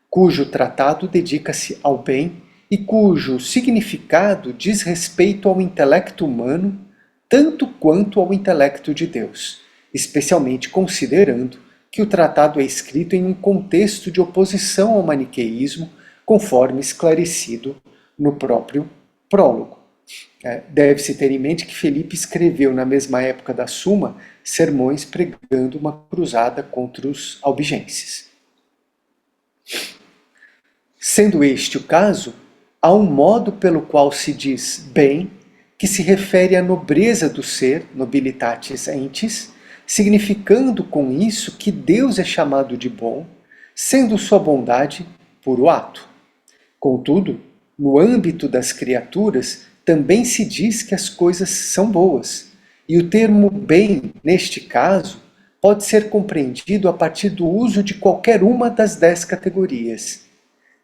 cujo tratado dedica-se ao bem e cujo significado diz respeito ao intelecto humano tanto quanto ao intelecto de Deus, especialmente considerando que o tratado é escrito em um contexto de oposição ao maniqueísmo, conforme esclarecido no próprio prólogo. Deve-se ter em mente que Filipe escreveu na mesma época da Suma sermões pregando uma cruzada contra os albigenses. Sendo este o caso, há um modo pelo qual se diz bem, que se refere à nobreza do ser, nobilitatis entes, significando com isso que Deus é chamado de bom, sendo sua bondade puro ato. Contudo, no âmbito das criaturas, também se diz que as coisas são boas, e o termo bem, neste caso, pode ser compreendido a partir do uso de qualquer uma das 10 categorias.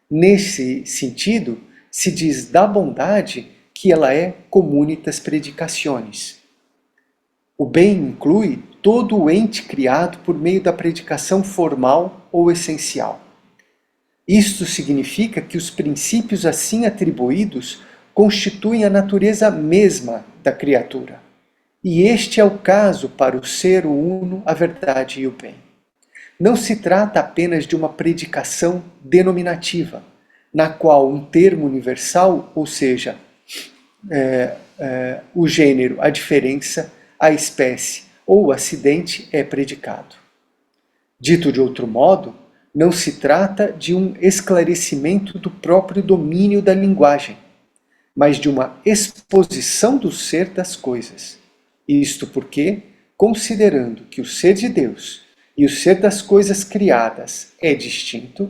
Nesse sentido, se diz da bondade que ela é communitas predicationis. O bem inclui todo o ente criado por meio da predicação formal ou essencial. Isto significa que os princípios assim atribuídos constituem a natureza mesma da criatura. E este é o caso para o ser, o uno, a verdade e o bem. Não se trata apenas de uma predicação denominativa, na qual um termo universal, ou seja, o gênero, a diferença, a espécie ou o acidente é predicado. Dito de outro modo, não se trata de um esclarecimento do próprio domínio da linguagem, mas de uma exposição do ser das coisas. Isto porque, considerando que o ser de Deus e o ser das coisas criadas é distinto,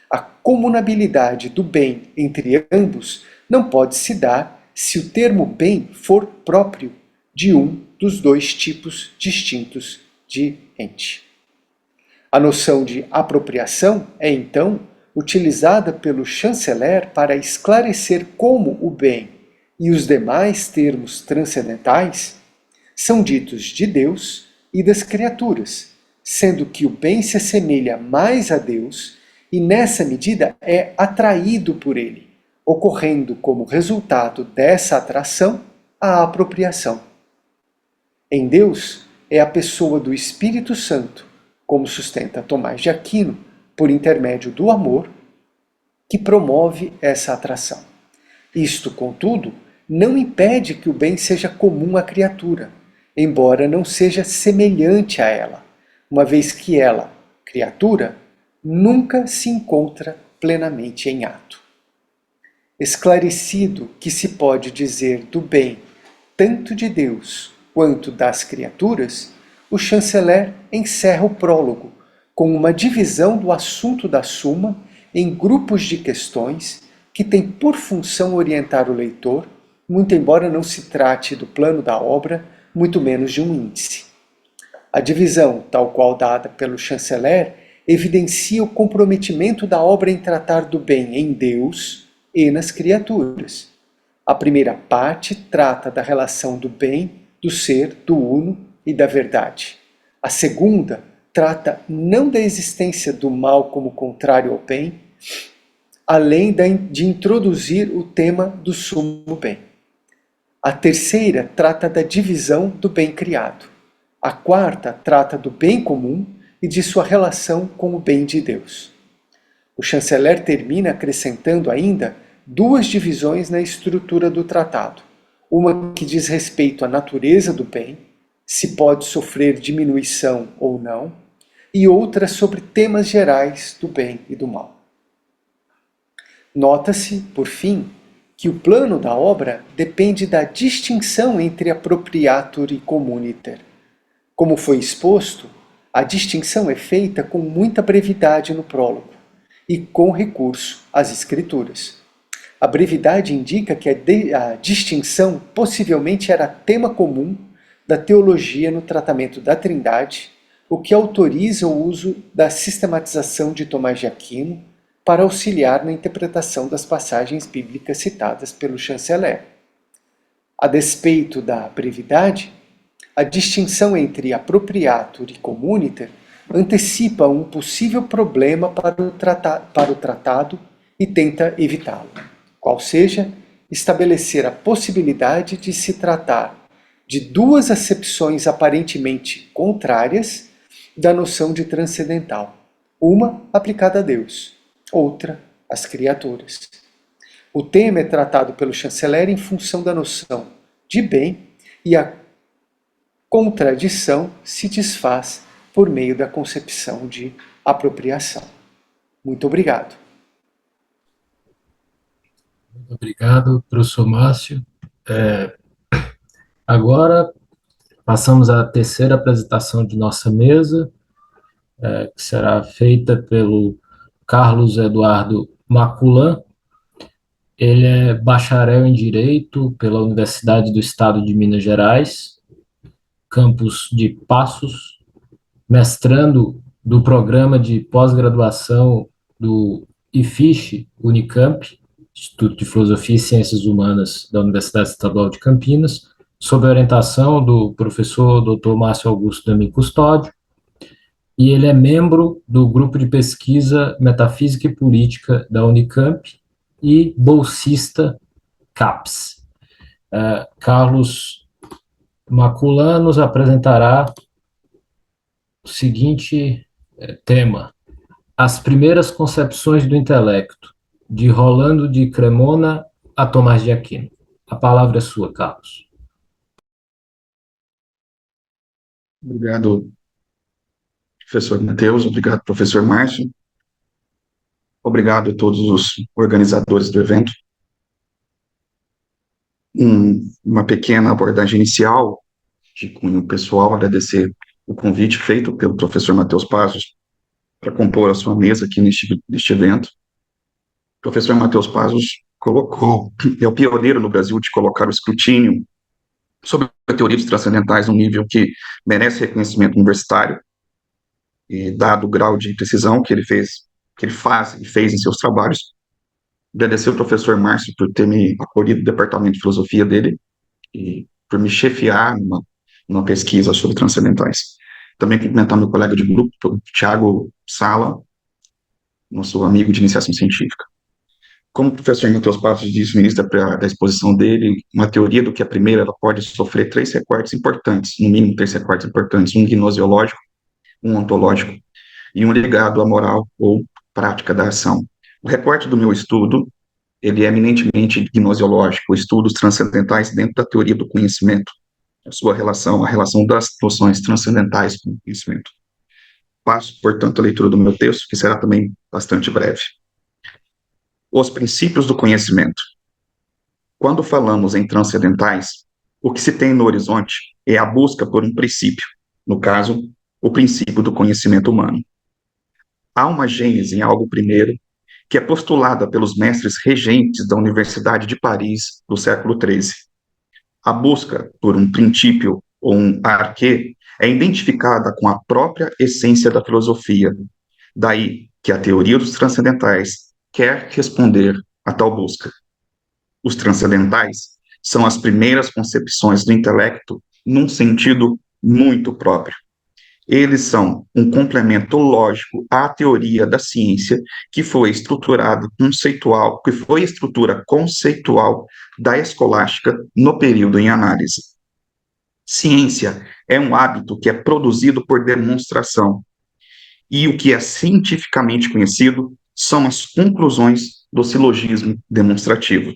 a comunabilidade do bem entre ambos não pode se dar se o termo bem for próprio de um dos dois tipos distintos de ente. A noção de apropriação é, então, utilizada pelo chanceler para esclarecer como o bem e os demais termos transcendentais são ditos de Deus e das criaturas, sendo que o bem se assemelha mais a Deus e, nessa medida, é atraído por ele, ocorrendo como resultado dessa atração a apropriação. Em Deus é a pessoa do Espírito Santo, como sustenta Tomás de Aquino, por intermédio do amor, que promove essa atração. Isto, contudo, não impede que o bem seja comum à criatura, embora não seja semelhante a ela, uma vez que ela, criatura, nunca se encontra plenamente em ato. Esclarecido que se pode dizer do bem tanto de Deus quanto das criaturas, o chanceler encerra o prólogo com uma divisão do assunto da Suma em grupos de questões que têm por função orientar o leitor, muito embora não se trate do plano da obra, muito menos de um índice. A divisão, tal qual dada pelo chanceler, evidencia o comprometimento da obra em tratar do bem em Deus e nas criaturas. A primeira parte trata da relação do bem, do ser, do uno e da verdade. A segunda trata não da existência do mal como contrário ao bem, além de introduzir o tema do sumo bem. A terceira trata da divisão do bem criado. A quarta trata do bem comum e de sua relação com o bem de Deus. O chanceler termina acrescentando ainda duas divisões na estrutura do tratado. Uma que diz respeito à natureza do bem, se pode sofrer diminuição ou não, e outra sobre temas gerais do bem e do mal. Nota-se, por fim, que o plano da obra depende da distinção entre appropriatur e communiter. Como foi exposto, a distinção é feita com muita brevidade no prólogo e com recurso às escrituras. A brevidade indica que a distinção possivelmente era tema comum da teologia no tratamento da Trindade, o que autoriza o uso da sistematização de Tomás de Aquino para auxiliar na interpretação das passagens bíblicas citadas pelo chanceler. A despeito da brevidade, a distinção entre appropriatur e communiter antecipa um possível problema para o tratado e tenta evitá-lo, qual seja, estabelecer a possibilidade de se tratar de duas acepções aparentemente contrárias da noção de transcendental, uma aplicada a Deus, outra às criaturas. O tema é tratado pelo chanceler em função da noção de bem e a contradição se desfaz por meio da concepção de apropriação. Muito obrigado. Muito obrigado, professor Márcio. Agora, passamos à terceira apresentação de nossa mesa, que será feita pelo Carlos Eduardo Maculan. Ele é bacharel em Direito pela Universidade do Estado de Minas Gerais, campus de Passos, mestrando do programa de pós-graduação do IFISH Unicamp, Instituto de Filosofia e Ciências Humanas da Universidade Estadual de Campinas, sob a orientação do professor Dr. Márcio Augusto Dami Custódio, e ele é membro do grupo de pesquisa Metafísica e Política da Unicamp e bolsista CAPES. Carlos Maculan nos apresentará o seguinte tema: As primeiras concepções do intelecto, de Rolando de Cremona a Tomás de Aquino. A palavra é sua, Carlos. Obrigado, professor Matheus. Obrigado, professor Márcio. Obrigado a todos os organizadores do evento. Uma pequena abordagem inicial de cunho pessoal, agradecer o convite feito pelo professor Matheus Pazos para compor a sua mesa aqui neste evento. O professor Matheus Pazos é o pioneiro no Brasil de colocar o escrutínio sobre a teoria dos transcendentais num nível que merece reconhecimento universitário, e dado o grau de precisão que ele faz e fez em seus trabalhos. Agradecer ao professor Márcio por ter me acolhido no departamento de filosofia dele e por me chefiar numa pesquisa sobre transcendentais. Também cumprimentar meu colega de grupo, Thiago Sala, nosso amigo de iniciação científica. Como o professor Matheus Passos disse no início da exposição dele, uma teoria do que a primeira ela pode sofrer três recortes importantes, no mínimo três recortes importantes: um gnoseológico, um ontológico e um ligado à moral ou prática da ação. O recorte do meu estudo, ele é eminentemente gnoseológico, estudos transcendentais dentro da teoria do conhecimento, a relação das noções transcendentais com o conhecimento. Passo, portanto, a leitura do meu texto, que será também bastante breve. Os princípios do conhecimento. Quando falamos em transcendentais, o que se tem no horizonte é a busca por um princípio, no caso, o princípio do conhecimento humano. Há uma gênese em algo primeiro, que é postulada pelos mestres regentes da Universidade de Paris do século XIII. A busca por um princípio ou um arquê é identificada com a própria essência da filosofia, daí que a teoria dos transcendentais quer responder a tal busca. Os transcendentais são as primeiras concepções do intelecto num sentido muito próprio. Eles são um complemento lógico à teoria da ciência que foi a estrutura conceitual da escolástica no período em análise. Ciência é um hábito que é produzido por demonstração, e o que é cientificamente conhecido são as conclusões do silogismo demonstrativo.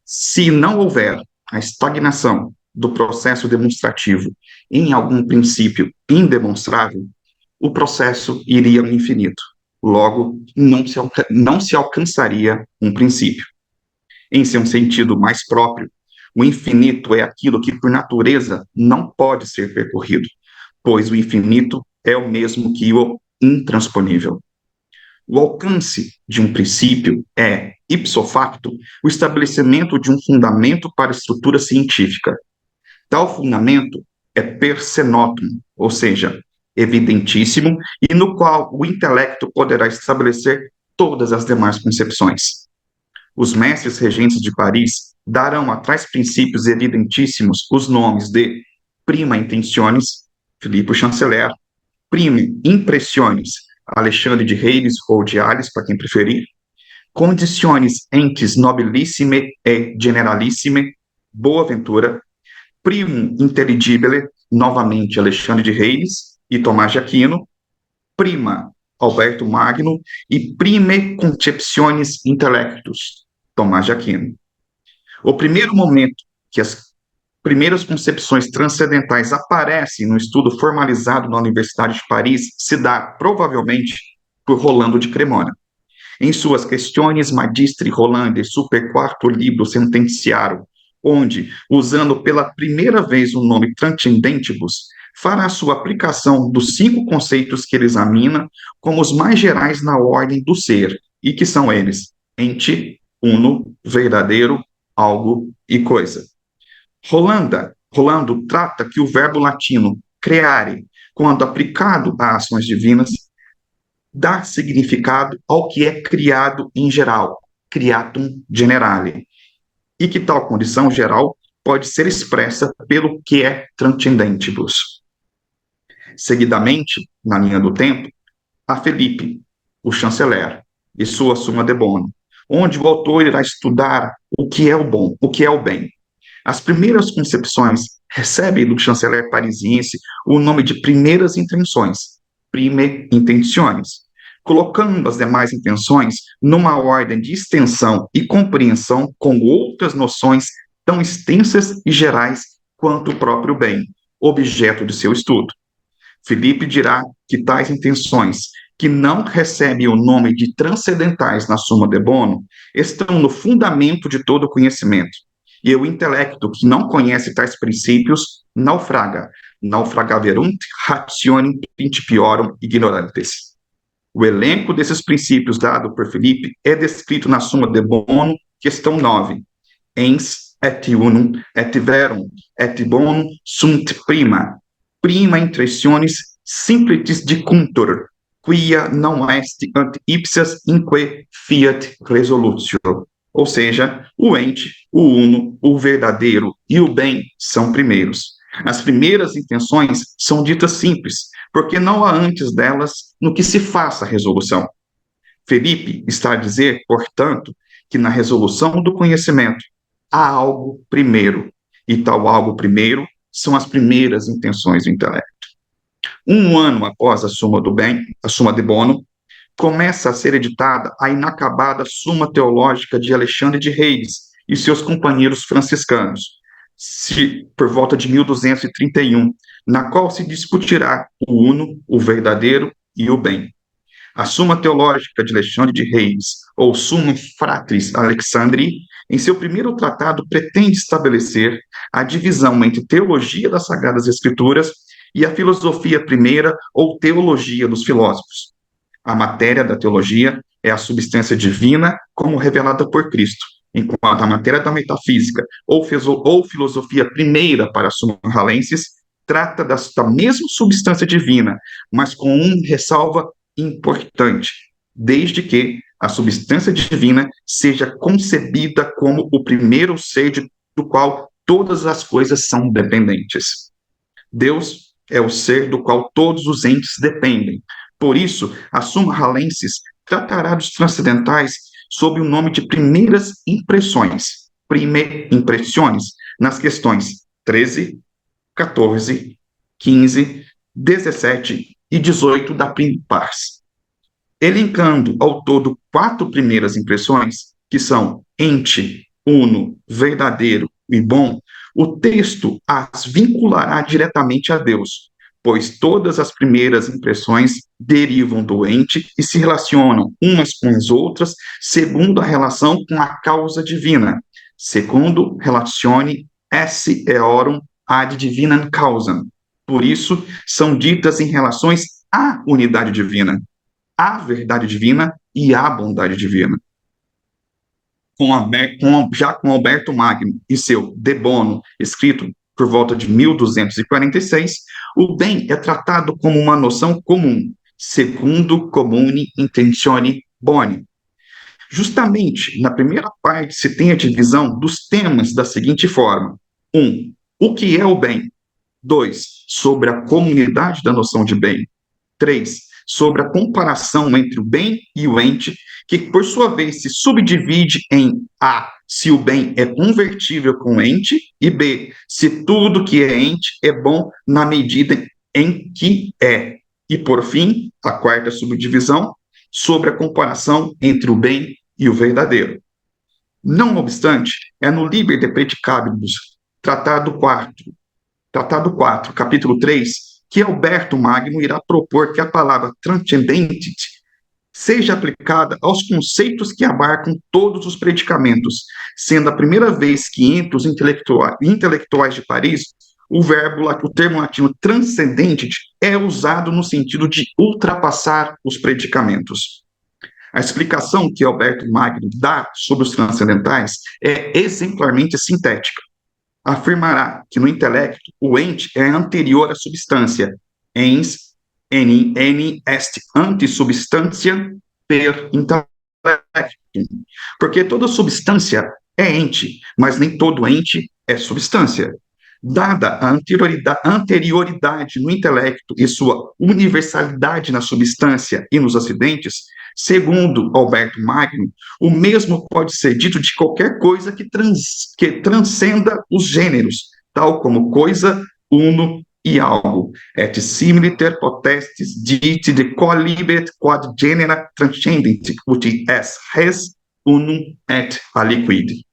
Se não houver a estagnação do processo demonstrativo em algum princípio indemonstrável, o processo iria ao infinito. Logo, não se alcançaria um princípio. Em seu sentido mais próprio, o infinito é aquilo que, por natureza, não pode ser percorrido, pois o infinito é o mesmo que o intransponível. O alcance de um princípio é, ipso facto, o estabelecimento de um fundamento para a estrutura científica. Tal fundamento é per se notum, ou seja, evidentíssimo, e no qual o intelecto poderá estabelecer todas as demais concepções. Os mestres regentes de Paris darão a tais princípios evidentíssimos os nomes de prima intentionis, Filipe o Chanceler, prima impressiones, Alexandre de Reis ou de Ales, para quem preferir, conditiones entes nobilissime e generalissime, Boaventura, primum intelligibile, novamente Alexandre de Reis e Tomás de Aquino, prima Alberto Magno e prime conceptiones intellectus, Tomás de Aquino. O primeiro momento que as primeiras concepções transcendentais aparecem no estudo formalizado na Universidade de Paris se dá, provavelmente, por Rolando de Cremona. Em suas Questiones Magistri Rolandi super quarto libro sentenciarum, onde, usando pela primeira vez o nome Transcendentibus, fará sua aplicação dos 5 conceitos que ele examina como os mais gerais na ordem do ser, e que são eles: ente, uno, verdadeiro, algo e coisa. Rolando trata que o verbo latino creare, quando aplicado a ações divinas, dá significado ao que é criado em geral, creatum generale, e que tal condição geral pode ser expressa pelo que é transcendentibus. Seguidamente, na linha do tempo, a Felipe, o chanceler, e sua Summa de Bono, onde o autor irá estudar o que é o bom, o que é o bem. As primeiras concepções recebem do chanceler parisiense o nome de primeiras intenções, prime intentiones, colocando as demais intenções numa ordem de extensão e compreensão com outras noções tão extensas e gerais quanto o próprio bem, objeto de seu estudo. Felipe dirá que tais intenções, que não recebem o nome de transcendentais na Summa de Bono, estão no fundamento de todo conhecimento. E o intelecto que não conhece tais princípios naufraga, naufragaverunt rationem principiorum ignorantes. O elenco desses princípios dado por Felipe é descrito na Summa de Bono, questão 9. Ens et unum et verum et bonum sunt prima impressiones simplicis dicuntur, quia non est ant ipsias inque fiat resolutio. Ou seja, o ente, o uno, o verdadeiro e o bem são primeiros. As primeiras intenções são ditas simples, porque não há antes delas no que se faça a resolução. Felipe está a dizer, portanto, que na resolução do conhecimento há algo primeiro, e tal algo primeiro são as primeiras intenções do intelecto. Um ano após a Summa do Bem, a Summa de Bono, começa a ser editada a inacabada Suma Teológica de Alexandre de Reis e seus companheiros franciscanos, por volta de 1231, na qual se discutirá o uno, o verdadeiro e o bem. A Suma Teológica de Alexandre de Reis, ou Summa Fratris Alexandri, em seu primeiro tratado, pretende estabelecer a divisão entre teologia das Sagradas Escrituras e a filosofia primeira, ou teologia dos filósofos. A matéria da teologia é a substância divina como revelada por Cristo, enquanto a matéria da metafísica, ou filosofia primeira para Summa Hallensis, trata da mesma substância divina, mas com uma ressalva importante, desde que a substância divina seja concebida como o primeiro ser do qual todas as coisas são dependentes. Deus é o ser do qual todos os entes dependem. Por isso, a Summa Hallensis tratará dos transcendentais sob o nome de primeiras impressões, prime impressiones, nas questões 13, 14, 15, 17 e 18 da Prima Pars. Elencando ao todo 4 primeiras impressões, que são ente, uno, verdadeiro e bom, o texto as vinculará diretamente a Deus, pois todas as primeiras impressões derivam do ente e se relacionam umas com as outras segundo a relação com a causa divina, segundo relatione esse eorum ad divinam causam. Por isso, são ditas em relações à unidade divina, à verdade divina e à bondade divina. Já com Alberto Magno e seu De Bono, escrito por volta de 1246, o bem é tratado como uma noção comum, secundo comune intentione boni. Justamente na primeira parte se tem a divisão dos temas da seguinte forma: 1. O que é o bem? 2. Sobre a comunidade da noção de bem. 3. Sobre a comparação entre o bem e o ente, que por sua vez se subdivide em A, se o bem é convertível com o ente, e B, se tudo que é ente é bom na medida em que é. E por fim, a quarta subdivisão, sobre a comparação entre o bem e o verdadeiro. Não obstante, é no Liber de Praedicabibus, Tratado 4, capítulo 3, que Alberto Magno irá propor que a palavra transcendente seja aplicada aos conceitos que abarcam todos os predicamentos, sendo a primeira vez que entre os intelectuais de Paris, o termo latino transcendente é usado no sentido de ultrapassar os predicamentos. A explicação que Alberto Magno dá sobre os transcendentais é exemplarmente sintética. Afirmará que no intelecto o ente é anterior à substância, ens eni est ante substantia per intellectum, porque toda substância é ente, mas nem todo ente é substância. Dada a anterioridade no intelecto e sua universalidade na substância e nos acidentes, segundo Alberto Magno, o mesmo pode ser dito de qualquer coisa que transcenda os gêneros, tal como coisa, uno e algo. Et similiter potestis diti de qualibet quad genera transcendent, ut es res unum et aliquid.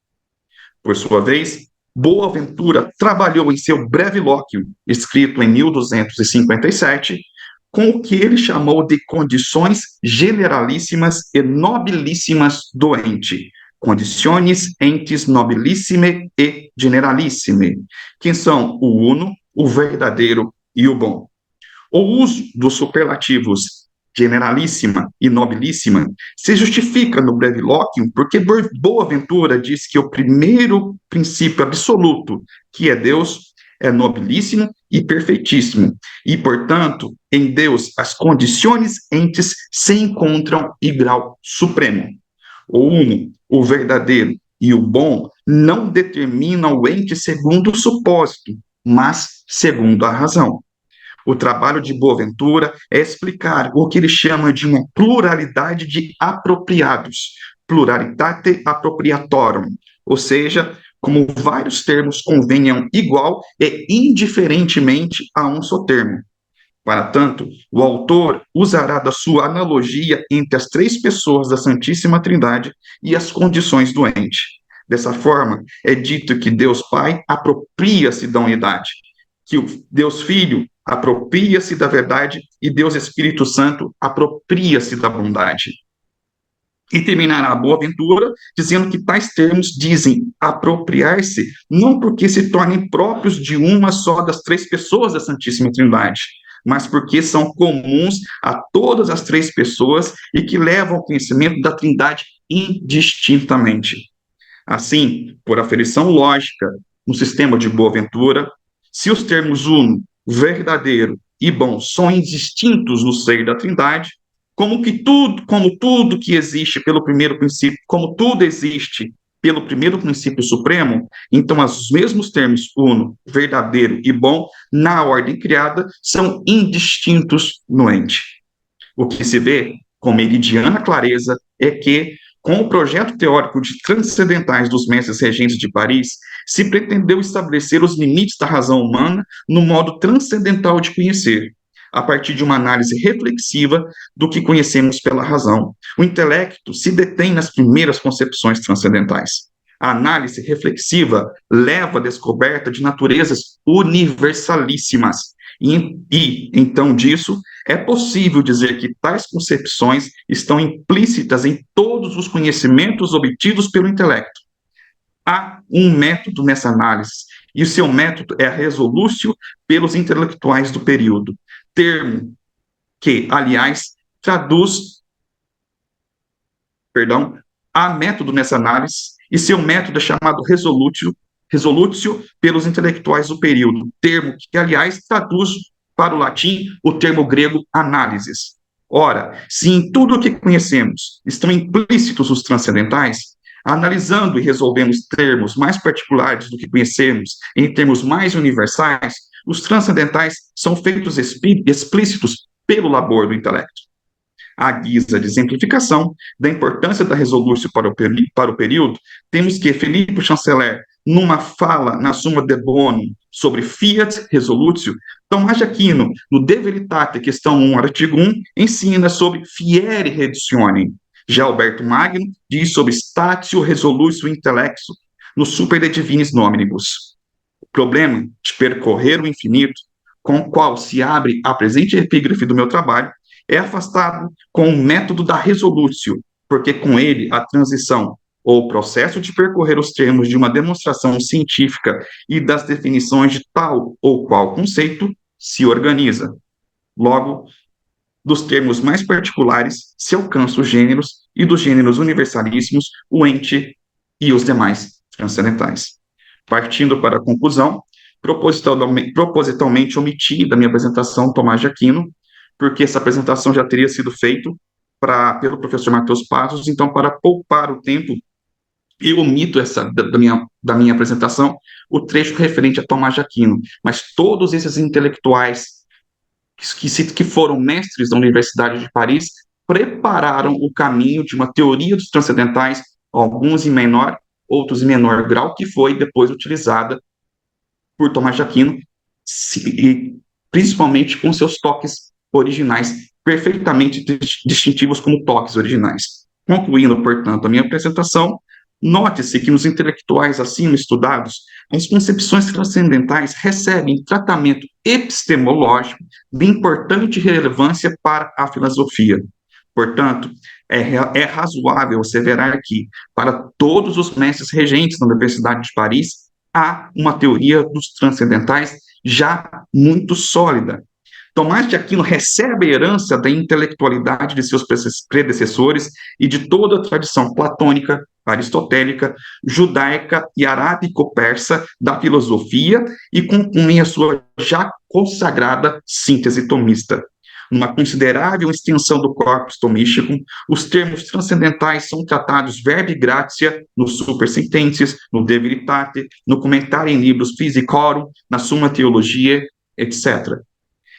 Por sua vez, Boaventura trabalhou em seu Brevilóquio, escrito em 1257, com o que ele chamou de condições generalíssimas e nobilíssimas do ente, conditiones entes nobilissime e generalissime, que são o uno, o verdadeiro e o bom. O uso dos superlativos generalíssima e nobilíssima se justifica no Brevilóquio porque Boaventura diz que o primeiro princípio absoluto, que é Deus, é nobilíssimo e perfeitíssimo, e, portanto, em Deus as condições entes se encontram em grau supremo. O uno, o verdadeiro e o bom não determinam o ente segundo o supósito, mas segundo a razão. O trabalho de Boaventura é explicar o que ele chama de uma pluralidade de apropriados, pluralitate appropriatorum, ou seja, como vários termos convenham igual e indiferentemente a um só termo. Para tanto, o autor usará da sua analogia entre as três pessoas da Santíssima Trindade e as condições do ente. Dessa forma, é dito que Deus Pai apropria-se da unidade, que o Deus Filho apropria-se da verdade e Deus Espírito Santo apropria-se da bondade. E terminará a Boaventura dizendo que tais termos dizem apropriar-se não porque se tornem próprios de uma só das três pessoas da Santíssima Trindade, mas porque são comuns a todas as três pessoas e que levam ao conhecimento da Trindade indistintamente. Assim, por aferição lógica, no sistema de Boaventura, se os termos uno, verdadeiro e bom são indistintos no seio da Trindade, como tudo que existe pelo primeiro princípio, como tudo existe pelo primeiro princípio supremo, então os mesmos termos uno, verdadeiro e bom, na ordem criada, são indistintos no ente. O que se vê com meridiana clareza é que, com o projeto teórico de transcendentais dos mestres regentes de Paris, se pretendeu estabelecer os limites da razão humana no modo transcendental de conhecer, a partir de uma análise reflexiva do que conhecemos pela razão. O intelecto se detém nas primeiras concepções transcendentais. A análise reflexiva leva à descoberta de naturezas universalíssimas. Então, disso, é possível dizer que tais concepções estão implícitas em todos os conhecimentos obtidos pelo intelecto. Há um método nessa análise, e o seu método é a resolúcio pelos intelectuais do período, termo que, aliás, há método nessa análise, e seu método é chamado resolúcio pelos intelectuais do período, termo que, aliás, traduz para o latim o termo grego análises. Ora, se em tudo o que conhecemos estão implícitos os transcendentais, analisando e resolvendo os termos mais particulares do que conhecemos em termos mais universais, os transcendentais são feitos explícitos pelo labor do intelecto. À guisa de exemplificação da importância da resolúcio para o período, temos que Felipe Chanceler, numa fala na Summa de Bonum sobre fiat resolutio, Tomás de Aquino, no De Veritate, questão 1, artigo 1, ensina sobre fieri reditione. Já Alberto Magno diz sobre statio resolutio intellectu, no Super de Divinis Nominibus. O problema de percorrer o infinito, com o qual se abre a presente epígrafe do meu trabalho, é afastado com o método da resolutio, porque com ele a transição ou processo de percorrer os termos de uma demonstração científica e das definições de tal ou qual conceito se organiza. Logo, dos termos mais particulares se alcançam os gêneros, e dos gêneros universalíssimos, o ente e os demais transcendentais. Partindo para a conclusão, propositalmente omiti da minha apresentação Tomás de Aquino, porque essa apresentação já teria sido feita pelo professor Matheus Passos, então, para poupar o tempo, eu omito da minha apresentação o trecho referente a Tomás de Aquino, mas todos esses intelectuais que foram mestres da Universidade de Paris prepararam o caminho de uma teoria dos transcendentais, alguns em menor, outros em menor grau, que foi depois utilizada por Tomás de Aquino, e principalmente com seus toques originais, perfeitamente distintivos como toques originais. Concluindo, portanto, a minha apresentação, note-se que nos intelectuais acima estudados, as concepções transcendentais recebem tratamento epistemológico de importante relevância para a filosofia. Portanto, é razoável asseverar que, para todos os mestres regentes da Universidade de Paris, há uma teoria dos transcendentais já muito sólida. Tomás de Aquino recebe a herança da intelectualidade de seus predecessores e de toda a tradição platônica, aristotélica, judaica e arábico-persa da filosofia e compõe a sua já consagrada síntese tomista. Numa considerável extensão do corpus tomístico, os termos transcendentais são tratados verbi gratia no Super Sentences, no De Veritate, no comentário em livros Physicorum, na Summa Theologiae, etc.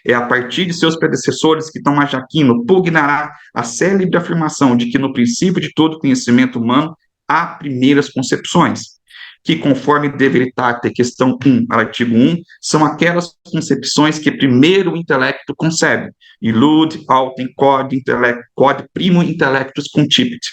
É a partir de seus predecessores que Tomás de Aquino pugnará a célebre afirmação de que no princípio de todo conhecimento humano há primeiras concepções, que, conforme De Veritate, questão 1, artigo 1, são aquelas concepções que primeiro o intelecto concebe, illud autem quod primo intellectus concipit.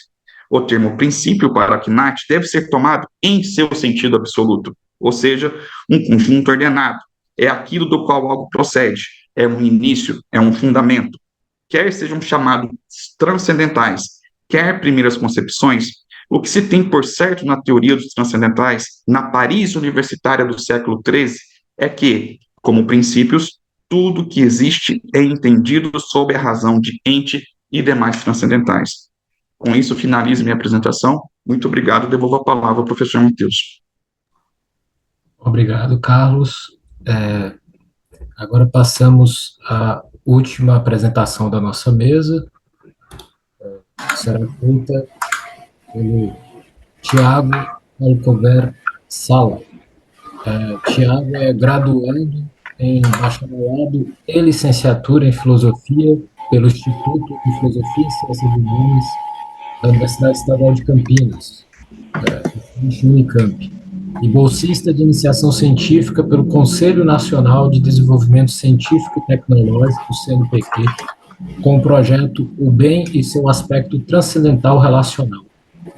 O termo princípio para Aquinas deve ser tomado em seu sentido absoluto, ou seja, um conjunto ordenado. É aquilo do qual algo procede, é um início, é um fundamento. Quer sejam chamados transcendentais, quer primeiras concepções, o que se tem por certo na teoria dos transcendentais, na Paris universitária do século XIII, é que, como princípios, tudo que existe é entendido sob a razão de ente e demais transcendentais. Com isso, finalizo minha apresentação. Muito obrigado. Devolvo a palavra ao professor Matheus. Obrigado, Carlos. Agora passamos à última apresentação da nossa mesa. Será feita pelo Tiago Alcover Sala. Tiago é graduando em bacharelado e licenciatura em filosofia pelo Instituto de Filosofia e Ciências Humanas da Universidade Estadual de Campinas, Unicamp. e bolsista de iniciação científica pelo Conselho Nacional de Desenvolvimento Científico e Tecnológico, CNPq, com o projeto O Bem e seu Aspecto Transcendental Relacional,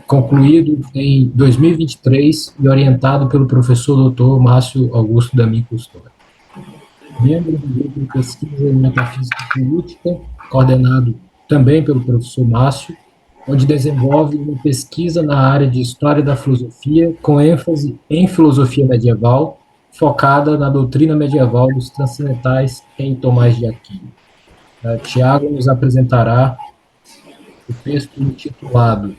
concluído em 2023 e orientado pelo professor Dr. Márcio Augusto D'Amico Custódio. Membro do grupo de pesquisa em metafísica política, coordenado também pelo professor Márcio, onde desenvolve uma pesquisa na área de História da Filosofia, com ênfase em filosofia medieval, focada na doutrina medieval dos transcendentais em Tomás de Aquino. Tiago nos apresentará o texto intitulado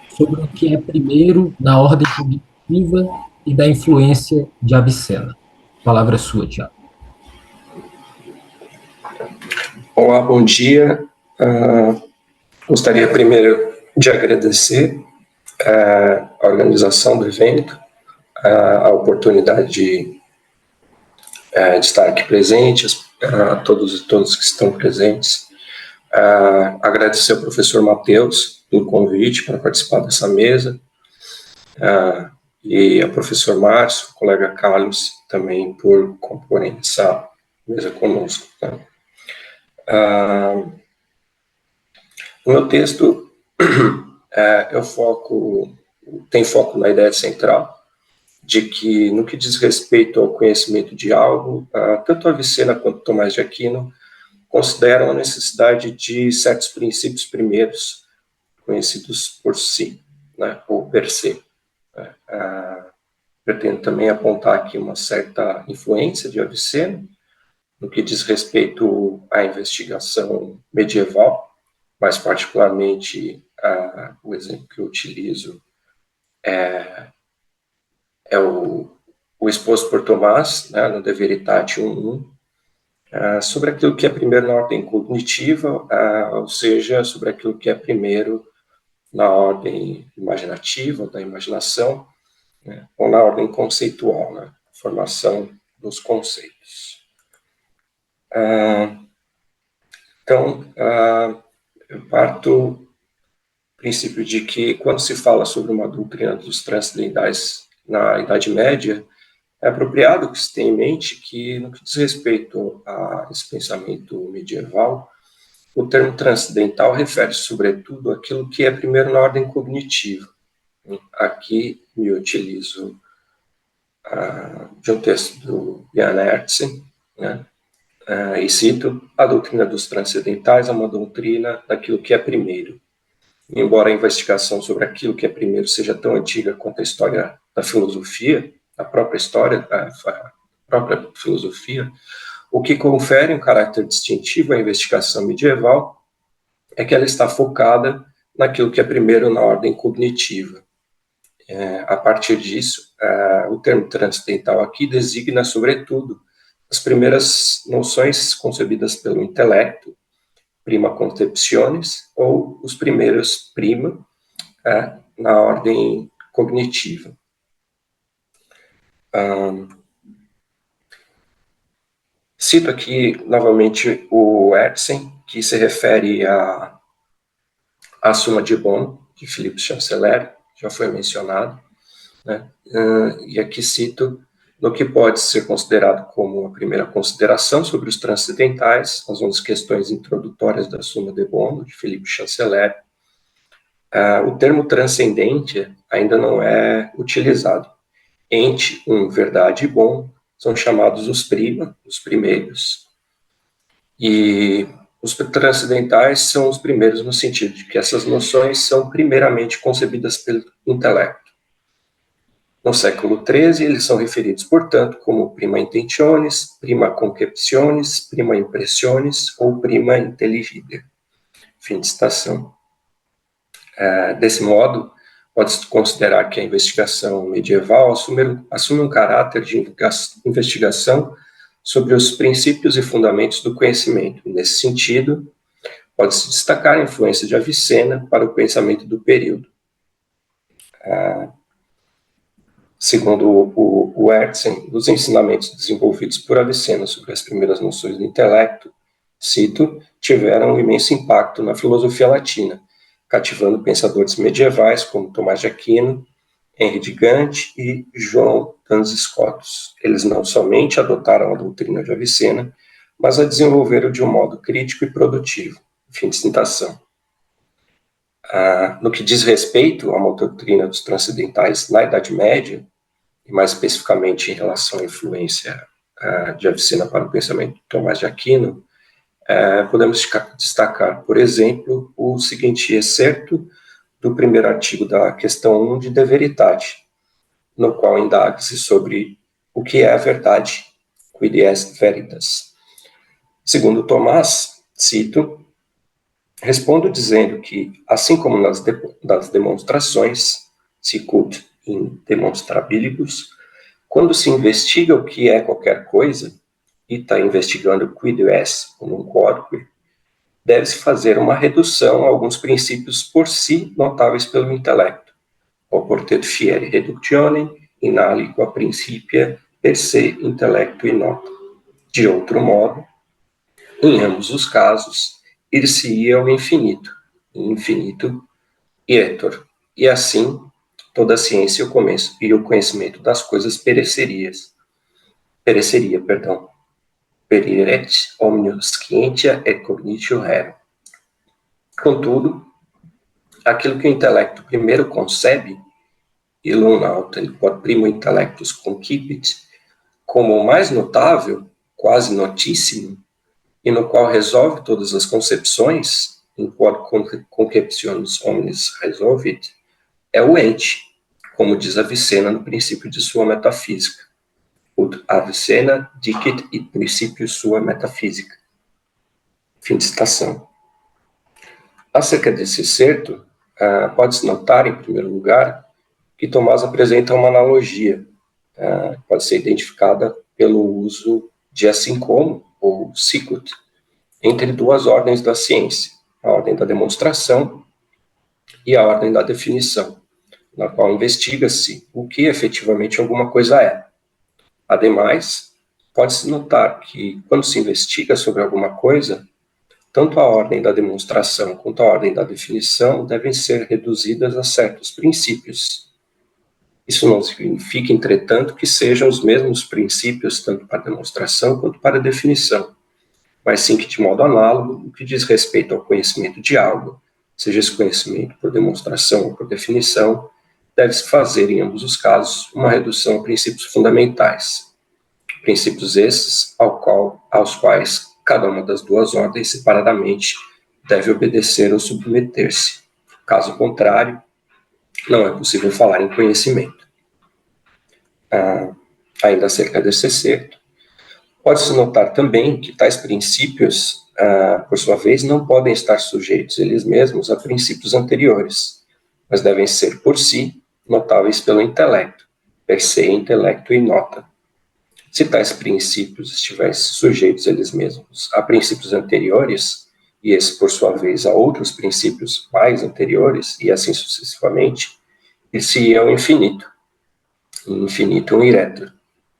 Sobre o que é primeiro na ordem cognitiva e da influência de Avicena. A palavra é sua, Tiago. Olá, bom dia. Gostaria primeiro de agradecer a organização do evento, a oportunidade de estar aqui presente, a todos e todas que estão presentes. Agradecer ao professor Matheus pelo convite para participar dessa mesa, e ao professor Márcio, colega Carlos, também por comporem essa mesa conosco. Tá? O meu texto tem foco na ideia central de que, no que diz respeito ao conhecimento de algo, tanto Avicena quanto Tomás de Aquino consideram a necessidade de certos princípios primeiros conhecidos por si, né, ou per se. Pretendo também apontar aqui uma certa influência de Avicena no que diz respeito à investigação medieval, mais particularmente o exemplo que eu utilizo é o exposto por Tomás, né, no De Veritate 1.1, sobre aquilo que é primeiro na ordem cognitiva, ou seja, sobre aquilo que é primeiro na ordem imaginativa, da imaginação, né, ou na ordem conceitual, né, a formação dos conceitos. Então, eu parto do princípio de que, quando se fala sobre uma doutrina dos transcendentais na Idade Média, é apropriado que se tenha em mente que, no que diz respeito a esse pensamento medieval, o termo transcendental refere, sobretudo, àquilo que é primeiro na ordem cognitiva. Aqui me utilizo de um texto do Jan Hertzen, né, e cito: a doutrina dos transcendentais é uma doutrina daquilo que é primeiro. Embora a investigação sobre aquilo que é primeiro seja tão antiga quanto a história da filosofia, a própria história, a própria filosofia, o que confere um caráter distintivo à investigação medieval é que ela está focada naquilo que é primeiro na ordem cognitiva. A partir disso, o termo transcendental aqui designa, sobretudo, as primeiras noções concebidas pelo intelecto, prima conceptionis, ou os primeiros prima, na ordem cognitiva. Cito aqui novamente o Hertzen, que se refere à Suma de Bono, de Philippe Chanceler, já foi mencionado, né? E aqui cito: no que pode ser considerado como a primeira consideração sobre os transcendentais, as 11 questões introdutórias da Suma de Bono, de Philippe Chanceler, o termo transcendente ainda não é utilizado. Ente, verdade e bom, são chamados os prima, os primeiros. E os transcendentais são os primeiros no sentido de que essas noções são primeiramente concebidas pelo intelecto. No século XIII, eles são referidos, portanto, como prima intentionis, prima conceptionis, prima impressionis ou prima intelligible. Fim de citação. Desse modo, pode-se considerar que a investigação medieval assume um caráter de investigação sobre os princípios e fundamentos do conhecimento. Nesse sentido, pode-se destacar a influência de Avicena para o pensamento do período. Segundo o Hertzen, os ensinamentos desenvolvidos por Avicena sobre as primeiras noções do intelecto, cito, tiveram um imenso impacto na filosofia latina, cativando pensadores medievais como Tomás de Aquino Henry de Gant e João Duns Scotus. Eles não somente adotaram a doutrina de Avicena, mas a desenvolveram de um modo crítico e produtivo. Fim de citação. No que diz respeito a uma doutrina dos transcendentais na Idade Média, e mais especificamente em relação à influência de Avicena para o pensamento de Tomás de Aquino, podemos destacar, por exemplo, o seguinte excerto do primeiro artigo da questão 1 de De Veritate, no qual indaga-se sobre o que é a verdade, quid est veritas. Segundo Tomás, cito, respondo dizendo que, assim como nas demonstrações, sicut in demonstrabilibus, quando se investiga o que é qualquer coisa, e está investigando quid est unum quodque, deve-se fazer uma redução a alguns princípios por si notáveis pelo intelecto, oportet fieri reductionem in aliqua principia per se intellectui nota. De outro modo, em ambos os casos, ir-se-ia ao infinito, infinito ietur, e assim toda a ciência e o conhecimento das coisas pereceria, pereret omnium scientia et cognitio rerum. Contudo, aquilo que o intelecto primeiro concebe, illum autem quod primo intellectus concipit, como o mais notável, quase notíssimo, e no qual resolve todas as concepções, em quod conceptionis omnes resolvit, é o ente, como diz Avicena no princípio de sua metafísica. Ut Avicena dicit et principio sua metafísica. Fim de citação. Acerca desse excerto, pode-se notar, em primeiro lugar, que Tomás apresenta uma analogia, pode ser identificada pelo uso de assim como, ou sicut, entre duas ordens da ciência, a ordem da demonstração e a ordem da definição, na qual investiga-se o que efetivamente alguma coisa é. Ademais, pode-se notar que, quando se investiga sobre alguma coisa, tanto a ordem da demonstração quanto a ordem da definição devem ser reduzidas a certos princípios. Isso não significa, entretanto, que sejam os mesmos princípios tanto para a demonstração quanto para a definição, mas sim que, de modo análogo, o que diz respeito ao conhecimento de algo, seja esse conhecimento por demonstração ou por definição, deve-se fazer, em ambos os casos, uma redução a princípios fundamentais. Princípios esses aos quais cada uma das duas ordens, separadamente, deve obedecer ou submeter-se. Caso contrário, não é possível falar em conhecimento. Ainda acerca desse excerto, pode-se notar também que tais princípios, por sua vez, não podem estar sujeitos eles mesmos a princípios anteriores, mas devem ser, por si, notáveis pelo intelecto, per se intellectui nota. Se tais princípios estivessem sujeitos eles mesmos a princípios anteriores, e esses, por sua vez, a outros princípios mais anteriores, e assim sucessivamente, ir-se-ia ao infinito, infinitum iretur.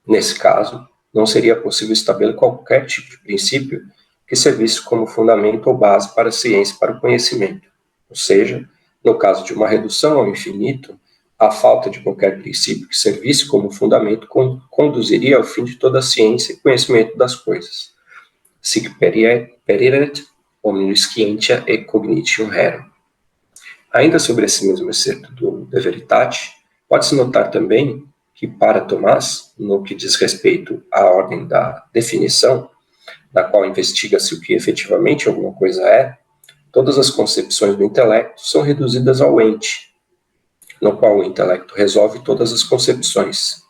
Nesse caso, não seria possível estabelecer qualquer tipo de princípio que servisse como fundamento ou base para a ciência e para o conhecimento. Ou seja, no caso de uma redução ao infinito, a falta de qualquer princípio que servisse como fundamento conduziria ao fim de toda a ciência e conhecimento das coisas. Sic pereret omnium scientia et cognitio rerum. Ainda sobre esse mesmo excerto do De Veritate, pode-se notar também que, para Tomás, no que diz respeito à ordem da definição, na qual investiga-se o que efetivamente alguma coisa é, todas as concepções do intelecto são reduzidas ao ente, no qual o intelecto resolve todas as concepções,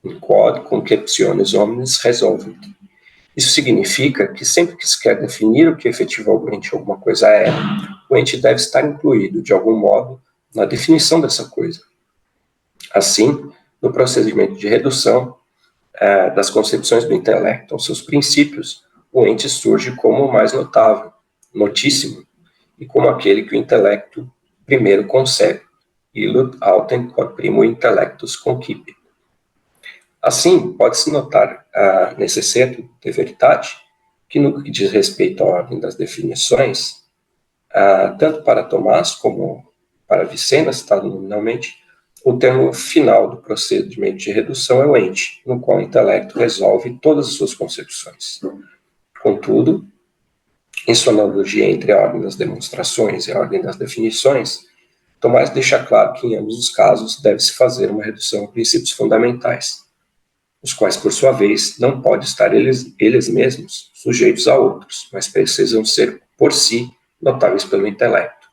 in quod conceptionis omnes resolvit. Isso significa que sempre que se quer definir o que efetivamente alguma coisa é, o ente deve estar incluído, de algum modo, na definição dessa coisa. Assim, no procedimento de redução das concepções do intelecto aos seus princípios, o ente surge como o mais notável, notíssimo, e como aquele que o intelecto primeiro concebe. Illud autem quod primo intellectus concipit. Assim, pode-se notar nesse excerto de Veritate que, no que diz respeito à ordem das definições, tanto para Tomás como para Avicena, citado nominalmente, o termo final do procedimento de redução é o ente, no qual o intelecto resolve todas as suas concepções. Contudo, em sua analogia entre a ordem das demonstrações e a ordem das definições, Tomás deixa claro que em ambos os casos deve-se fazer uma redução a princípios fundamentais, os quais, por sua vez, não podem estar eles mesmos sujeitos a outros, mas precisam ser, por si, notáveis pelo intelecto.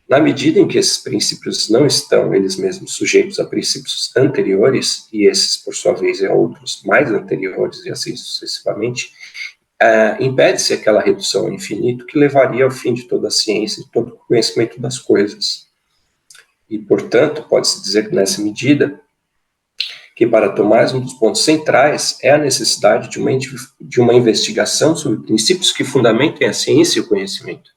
Na medida em que esses princípios não estão eles mesmos sujeitos a princípios anteriores, e esses, por sua vez, a outros mais anteriores, e assim sucessivamente, impede-se aquela redução ao infinito que levaria ao fim de toda a ciência e todo o conhecimento das coisas. E, portanto, pode-se dizer que, nessa medida, que para Tomás um dos pontos centrais é a necessidade de uma investigação sobre princípios que fundamentem a ciência e o conhecimento.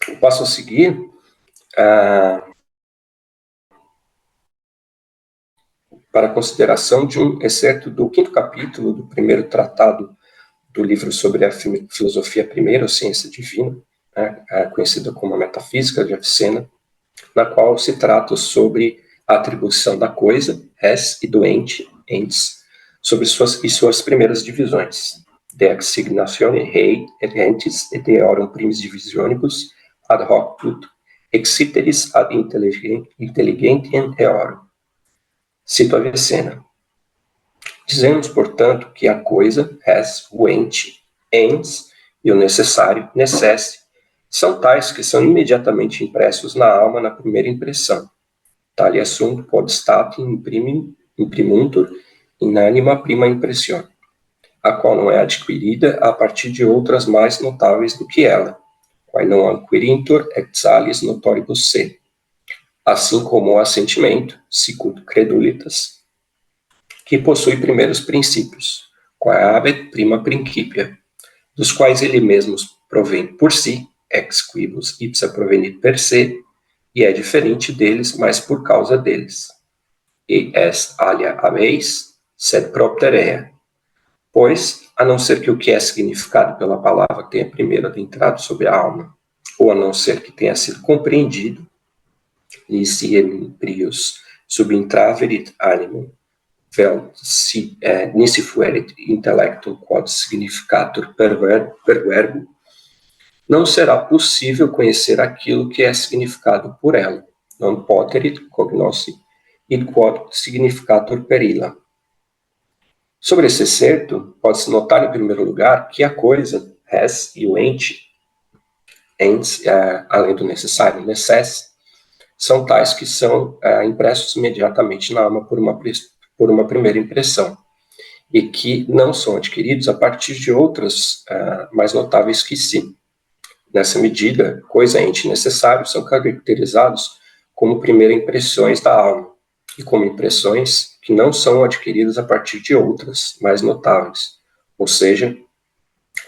O passo a seguir para a consideração de um excerto do 5º capítulo do primeiro tratado do livro sobre a filosofia primeira, ou ciência divina, conhecida como a Metafísica de Avicena, na qual se trata sobre a atribuição da coisa, res, e do ente, entes, sobre suas primeiras divisões. De exsignatione rei et entes et deorum primis divisionicus ad hoc ut exciteris ad intelligentiam eorum. Cito Avicena. Dizemos, portanto, que a coisa, res, o ente, ens, e o necessário, necesse, são tais que são imediatamente impressos na alma na primeira impressão. Tale assunto quod statim imprimuntur in anima prima impressione, a qual não é adquirida a partir de outras mais notáveis do que ela, quae non acquirintur ex aliis notoribus se, assim como o assentimento, sicut credulitas, que possui primeiros princípios, quae habet prima principia, dos quais ele mesmo provém por si, ex quibus ipsa provenit per se, e é diferente deles, mas por causa deles. E est alia habeis, sed propter ea. Pois, a não ser que o que é significado pela palavra tenha primeiro adentrado sobre a alma, ou a não ser que tenha sido compreendido, nisi prius subintraverit animum, vel nisi fuerit intellectum quod significatur per verbo, não será possível conhecer aquilo que é significado por ela, non poterit cognosci id quod significatur per illa. Sobre esse excerto, pode-se notar, em primeiro lugar, que a coisa, res, e o ente, entes, além do necessário, necesse, são tais que são impressos imediatamente na alma por uma primeira impressão, e que não são adquiridos a partir de outras mais notáveis que si. Nessa medida, coisa, ente e necessário são caracterizados como primeiras impressões da alma, e como impressões que não são adquiridas a partir de outras mais notáveis, ou seja,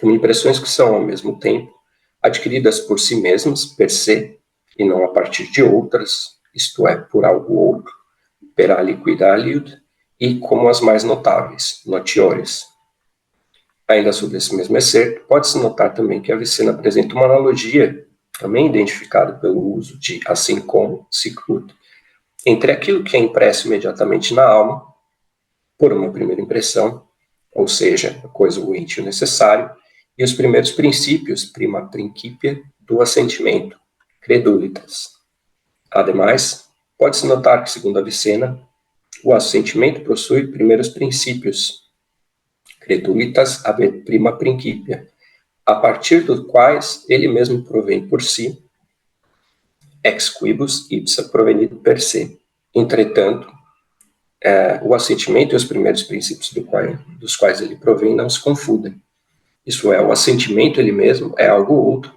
como impressões que são, ao mesmo tempo, adquiridas por si mesmas, per se, e não a partir de outras, isto é, por algo outro, per aliquid aliud, e como as mais notáveis, notiores. Ainda sobre esse mesmo excerto, pode-se notar também que Avicena apresenta uma analogia, também identificada pelo uso de assim como, sicut, entre aquilo que é impresso imediatamente na alma, por uma primeira impressão, ou seja, a coisa, o ente e o necessário, e os primeiros princípios, prima principia, do assentimento, credulitas. Ademais, pode-se notar que, segundo Avicena, o assentimento possui primeiros princípios, credulitas habet prima principia, a partir dos quais ele mesmo provém por si, ex quibus ipsa provenit per se. Entretanto, o assentimento e os primeiros princípios dos quais ele provém não se confundem. Isso é, o assentimento ele mesmo é algo outro,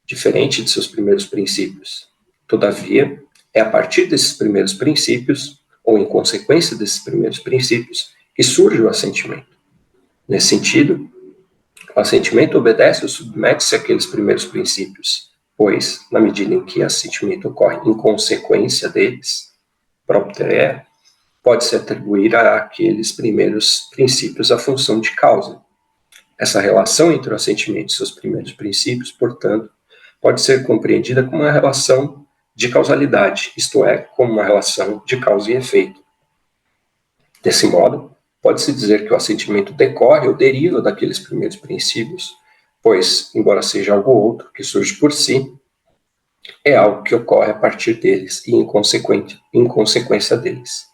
diferente de seus primeiros princípios. Todavia, é a partir desses primeiros princípios, ou em consequência desses primeiros princípios, que surge o assentimento. Nesse sentido, o assentimento obedece ou submete-se àqueles primeiros princípios, pois, na medida em que o assentimento ocorre em consequência deles, propter ea, pode-se atribuir àqueles primeiros princípios a função de causa. Essa relação entre o assentimento e seus primeiros princípios, portanto, pode ser compreendida como uma relação de causalidade, isto é, como uma relação de causa e efeito. Desse modo, pode-se dizer que o assentimento decorre ou deriva daqueles primeiros princípios, pois, embora seja algo outro que surge por si, é algo que ocorre a partir deles e em consequência deles.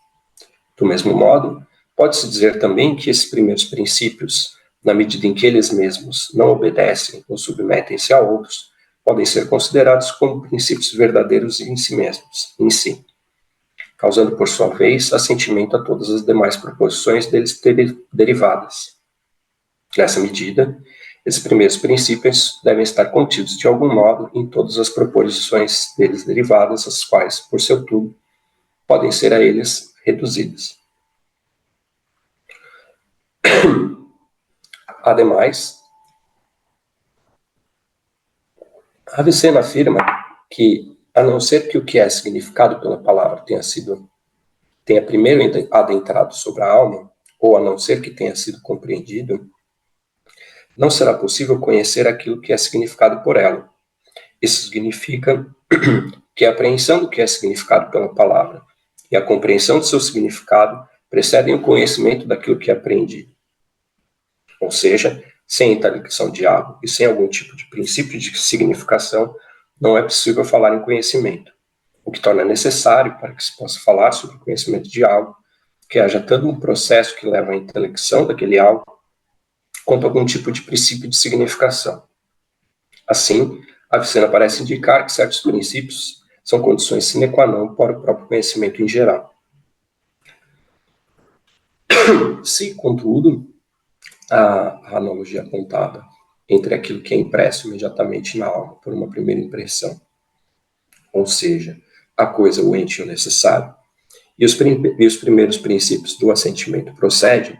Do mesmo modo, pode-se dizer também que esses primeiros princípios, na medida em que eles mesmos não obedecem ou submetem-se a outros, podem ser considerados como princípios verdadeiros em si mesmos, causando por sua vez assentimento a todas as demais proposições deles derivadas. Nessa medida, esses primeiros princípios devem estar contidos de algum modo em todas as proposições deles derivadas, as quais, por seu tudo, podem ser a eles reduzidas. Ademais, Avicena afirma que, a não ser que o que é significado pela palavra tenha primeiro adentrado sobre a alma, ou a não ser que tenha sido compreendido, não será possível conhecer aquilo que é significado por ela. Isso significa que a apreensão do que é significado pela palavra e a compreensão de seu significado precedem o conhecimento daquilo que é aprendido. Ou seja, sem intelecção de algo e sem algum tipo de princípio de significação, não é possível falar em conhecimento, o que torna necessário, para que se possa falar sobre o conhecimento de algo, que haja tanto um processo que leva à intelecção daquele algo, quanto algum tipo de princípio de significação. Assim, Avicena parece indicar que certos princípios são condições sine qua non para o próprio conhecimento em geral. Se, contudo, a analogia apontada entre aquilo que é impresso imediatamente na alma por uma primeira impressão, ou seja, a coisa, o ente e o necessário, e os primeiros princípios do assentimento procedem,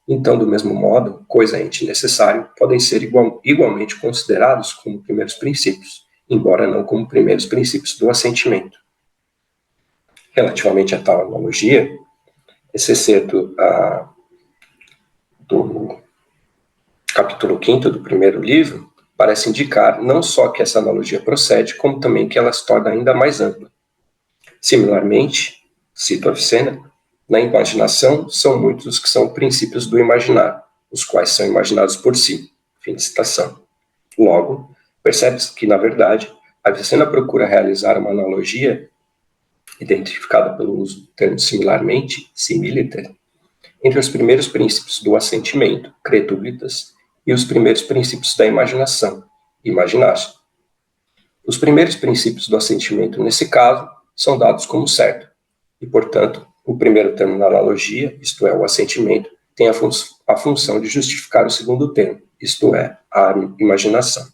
então, do mesmo modo, coisa, ente e necessário podem ser igualmente considerados como primeiros princípios, embora não como primeiros princípios do assentimento. Relativamente a tal analogia, esse excerto do capítulo 5º do primeiro livro parece indicar não só que essa analogia procede, como também que ela se torna ainda mais ampla. Similarmente, cito Avicena, na imaginação são muitos os que são princípios do imaginar, os quais são imaginados por si. Fim de citação. Logo, percebe-se que, na verdade, Avicena procura realizar uma analogia, identificada pelo uso do termo similarmente, similiter, entre os primeiros princípios do assentimento, credulitas, e os primeiros princípios da imaginação, imaginatio. Os primeiros princípios do assentimento, nesse caso, são dados como certo, e, portanto, o primeiro termo da analogia, isto é, o assentimento, tem a função de justificar o segundo termo, isto é, a imaginação.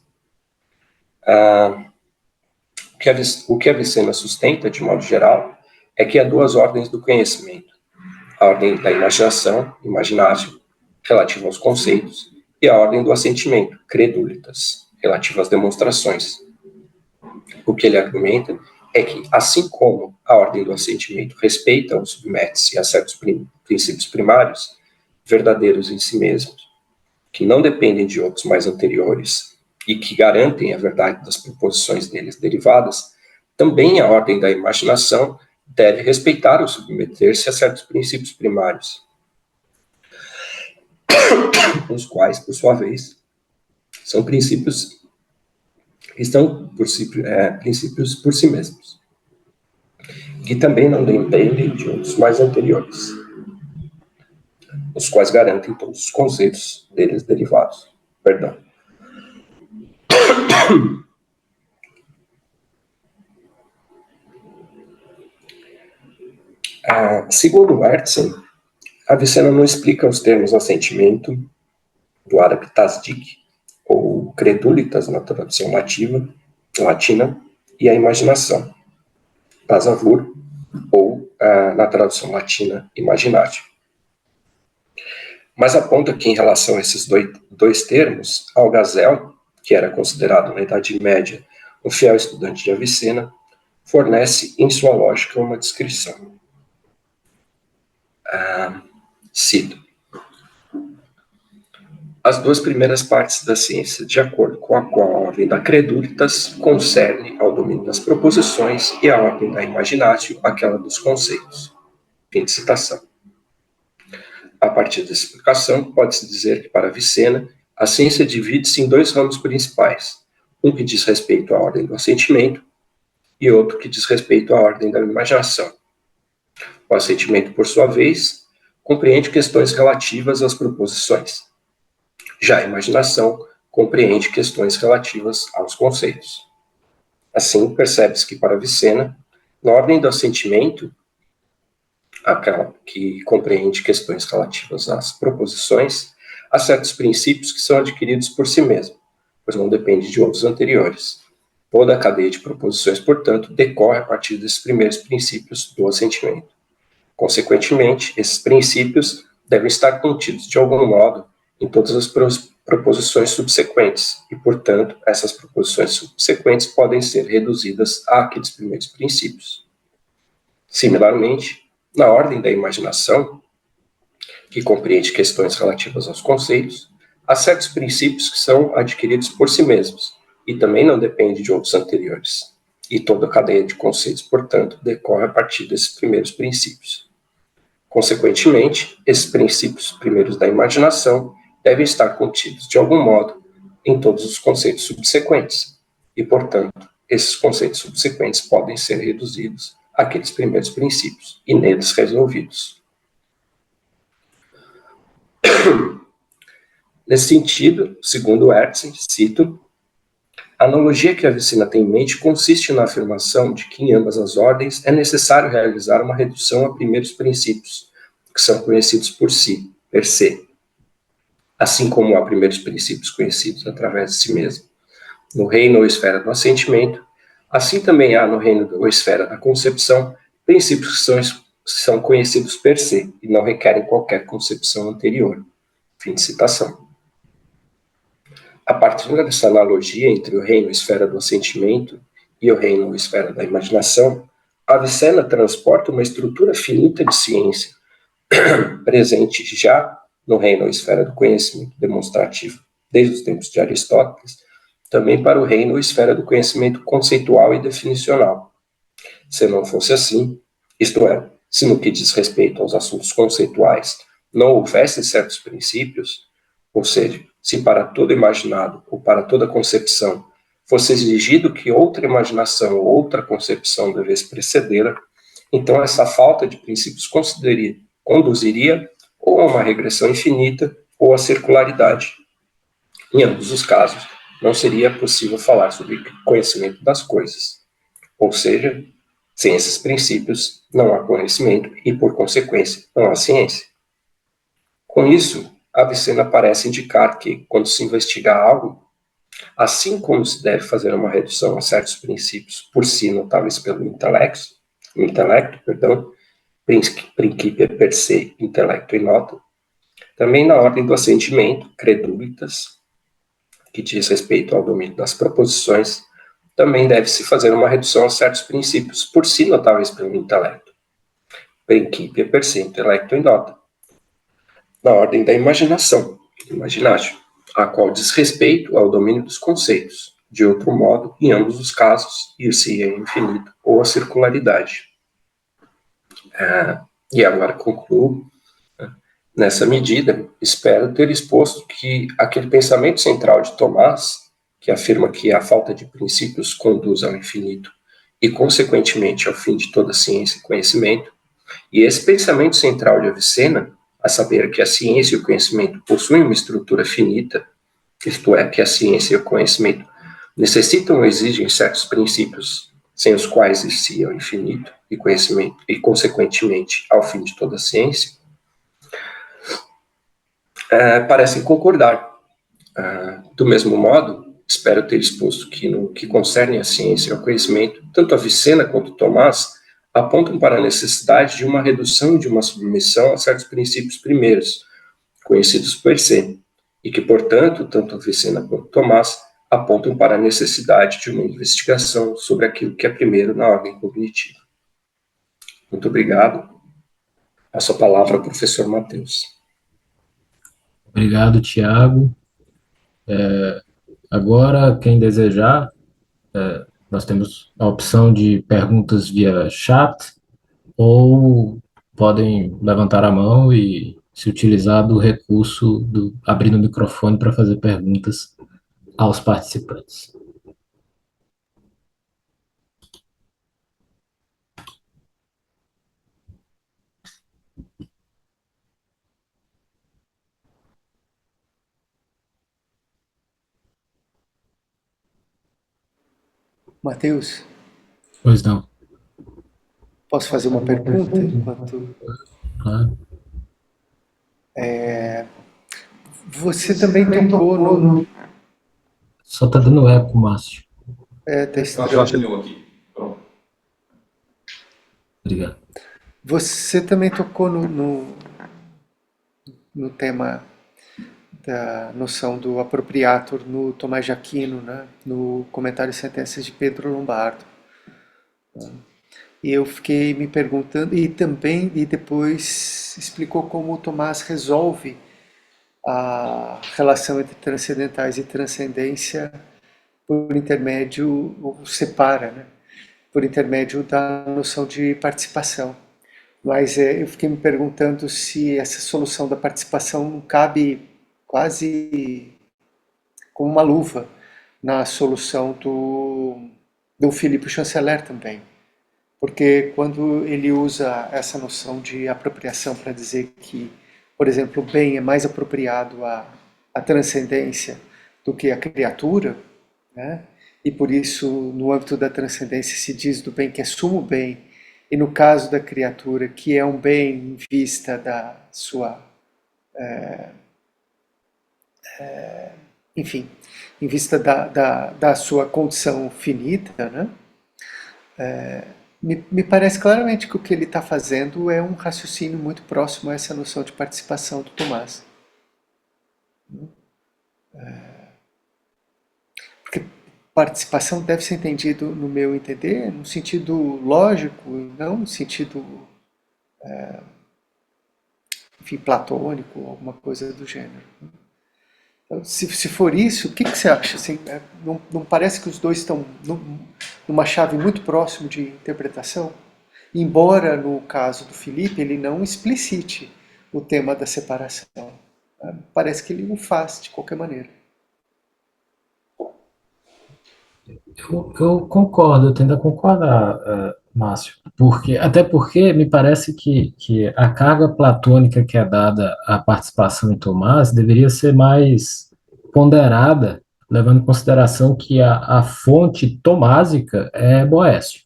O que Avicena sustenta, de modo geral, é que há duas ordens do conhecimento: a ordem da imaginação, imaginatio, relativa aos conceitos, e a ordem do assentimento, credulitas, relativa às demonstrações. O que ele argumenta é que, assim como a ordem do assentimento respeita ou submete-se a certos princípios primários, verdadeiros em si mesmos, que não dependem de outros mais anteriores e que garantem a verdade das proposições deles derivadas, também a ordem da imaginação deve respeitar ou submeter-se a certos princípios primários, os quais, por sua vez, são princípios princípios por si mesmos, que também não dependem de outros mais anteriores, os quais garantem todos os conceitos deles derivados. Segundo Hertzen, Avicena não explica os termos assentimento, do árabe tasdik, ou credulitas na tradução latina, e a imaginação, tasavvur, ou na tradução latina, imaginatio. Mas aponta que, em relação a esses dois termos, Algazel, que era considerado na Idade Média um fiel estudante de Avicena, fornece em sua lógica uma descrição. Cito: as duas primeiras partes da ciência, de acordo com a qual a ordem da credulitas concerne ao domínio das proposições, e a ordem da imaginatio aquela dos conceitos. Fim de citação. A partir dessa explicação, pode-se dizer que, para Avicena, a ciência divide-se em dois ramos principais, um que diz respeito à ordem do assentimento e outro que diz respeito à ordem da imaginação. O assentimento, por sua vez, compreende questões relativas às proposições. Já a imaginação compreende questões relativas aos conceitos. Assim, percebe-se que, para Avicena, na ordem do assentimento, aquela que compreende questões relativas às proposições, há certos princípios que são adquiridos por si mesmo, pois não dependem de outros anteriores. Toda a cadeia de proposições, portanto, decorre a partir desses primeiros princípios do assentimento. Consequentemente, esses princípios devem estar contidos, de algum modo, em todas as proposições subsequentes, e, portanto, essas proposições subsequentes podem ser reduzidas àqueles primeiros princípios. Similarmente, na ordem da imaginação, que compreende questões relativas aos conceitos, há certos princípios que são adquiridos por si mesmos, e também não dependem de outros anteriores. E toda a cadeia de conceitos, portanto, decorre a partir desses primeiros princípios. Consequentemente, esses princípios primeiros da imaginação devem estar contidos, de algum modo, em todos os conceitos subsequentes, e, portanto, esses conceitos subsequentes podem ser reduzidos àqueles primeiros princípios, e neles resolvidos. Nesse sentido, segundo Hertzen, cito, a analogia que Avicena tem em mente consiste na afirmação de que em ambas as ordens é necessário realizar uma redução a primeiros princípios, que são conhecidos por si, per se, assim como há primeiros princípios conhecidos através de si mesmo, no reino ou esfera do assentimento, assim também há no reino ou esfera da concepção princípios que são conhecidos per se e não requerem qualquer concepção anterior. Fim de citação. A partir dessa analogia entre o reino ou esfera do assentimento e o reino ou esfera da imaginação, Avicena transporta uma estrutura finita de ciência, presente já no reino ou esfera do conhecimento demonstrativo, desde os tempos de Aristóteles, também para o reino ou esfera do conhecimento conceitual e definicional. Se não fosse assim, isto é, se no que diz respeito aos assuntos conceituais não houvesse certos princípios, ou seja, se para todo imaginado ou para toda concepção fosse exigido que outra imaginação ou outra concepção devesse precedê-la, então essa falta de princípios conduziria ou a uma regressão infinita ou à circularidade. Em ambos os casos, não seria possível falar sobre conhecimento das coisas. Ou seja, sem esses princípios, não há conhecimento e, por consequência, não há ciência. Com isso, Avicena parece indicar que, quando se investiga algo, assim como se deve fazer uma redução a certos princípios por si notáveis pelo intelecto, principia per se, intelecto e nota, também na ordem do assentimento, credulitas, que diz respeito ao domínio das proposições, também deve-se fazer uma redução a certos princípios por si notáveis pelo intelecto, principia per se, intelecto e nota, na ordem da imaginação, imaginatio, a qual diz respeito ao domínio dos conceitos. De outro modo, em ambos os casos, ir-se é infinito ou a circularidade. E agora concluo. Nessa medida, espero ter exposto que aquele pensamento central de Tomás, que afirma que a falta de princípios conduz ao infinito e, consequentemente, ao fim de toda ciência e conhecimento, e esse pensamento central de Avicena, a saber que a ciência e o conhecimento possuem uma estrutura finita, isto é, que a ciência e o conhecimento necessitam ou exigem certos princípios, sem os quais existia o infinito e conhecimento, e, consequentemente, ao fim de toda a ciência, parecem concordar. Do mesmo modo, espero ter exposto que, no que concerne a ciência e ao conhecimento, tanto Avicena quanto Tomás apontam para a necessidade de uma redução e de uma submissão a certos princípios primeiros, conhecidos per se, e que, portanto, tanto Avicena quanto Tomás apontam para a necessidade de uma investigação sobre aquilo que é primeiro na ordem cognitiva. Muito obrigado. Passo a palavra ao professor Matheus. Obrigado, Tiago. Agora, quem desejar Nós temos a opção de perguntas via chat ou podem levantar a mão e se utilizar do recurso do abrir o microfone para fazer perguntas aos participantes. Mateus, Pois não. posso fazer uma pergunta enquanto Claro. você também tocou no. Só está dando eco, Márcio. Tá estranho. Obrigado. Você também tocou no tema da noção do appropriator no Tomás de Aquino, né? No comentário e sentenças de Pedro Lombardo. E eu fiquei me perguntando, e depois explicou como o Tomás resolve a relação entre transcendentais e transcendência por intermédio, ou separa, né? Por intermédio da noção de participação. Mas eu fiquei me perguntando se essa solução da participação não cabe quase como uma luva na solução do Philippe Chanceler também. Porque quando ele usa essa noção de apropriação para dizer que, por exemplo, o bem é mais apropriado à transcendência do que a criatura, né? E por isso, no âmbito da transcendência, se diz do bem que é sumo bem, e no caso da criatura, que é um bem em vista da sua, enfim, em vista da sua condição finita, né? Me parece claramente que o que ele está fazendo é um raciocínio muito próximo a essa noção de participação do Tomás. Porque participação deve ser entendido, no meu entender, no sentido lógico, e não no sentido, enfim, platônico, alguma coisa do gênero. Então, se for isso, o que você acha? Assim, não parece que os dois estão numa chave muito próxima de interpretação? Embora, no caso do Felipe, ele não explicite o tema da separação. Parece que ele o faz de qualquer maneira. Eu concordo, eu tendo a concordar, Márcio, até porque me parece que a carga platônica que é dada à participação em Tomás deveria ser mais ponderada, levando em consideração que a fonte tomásica é Boécio.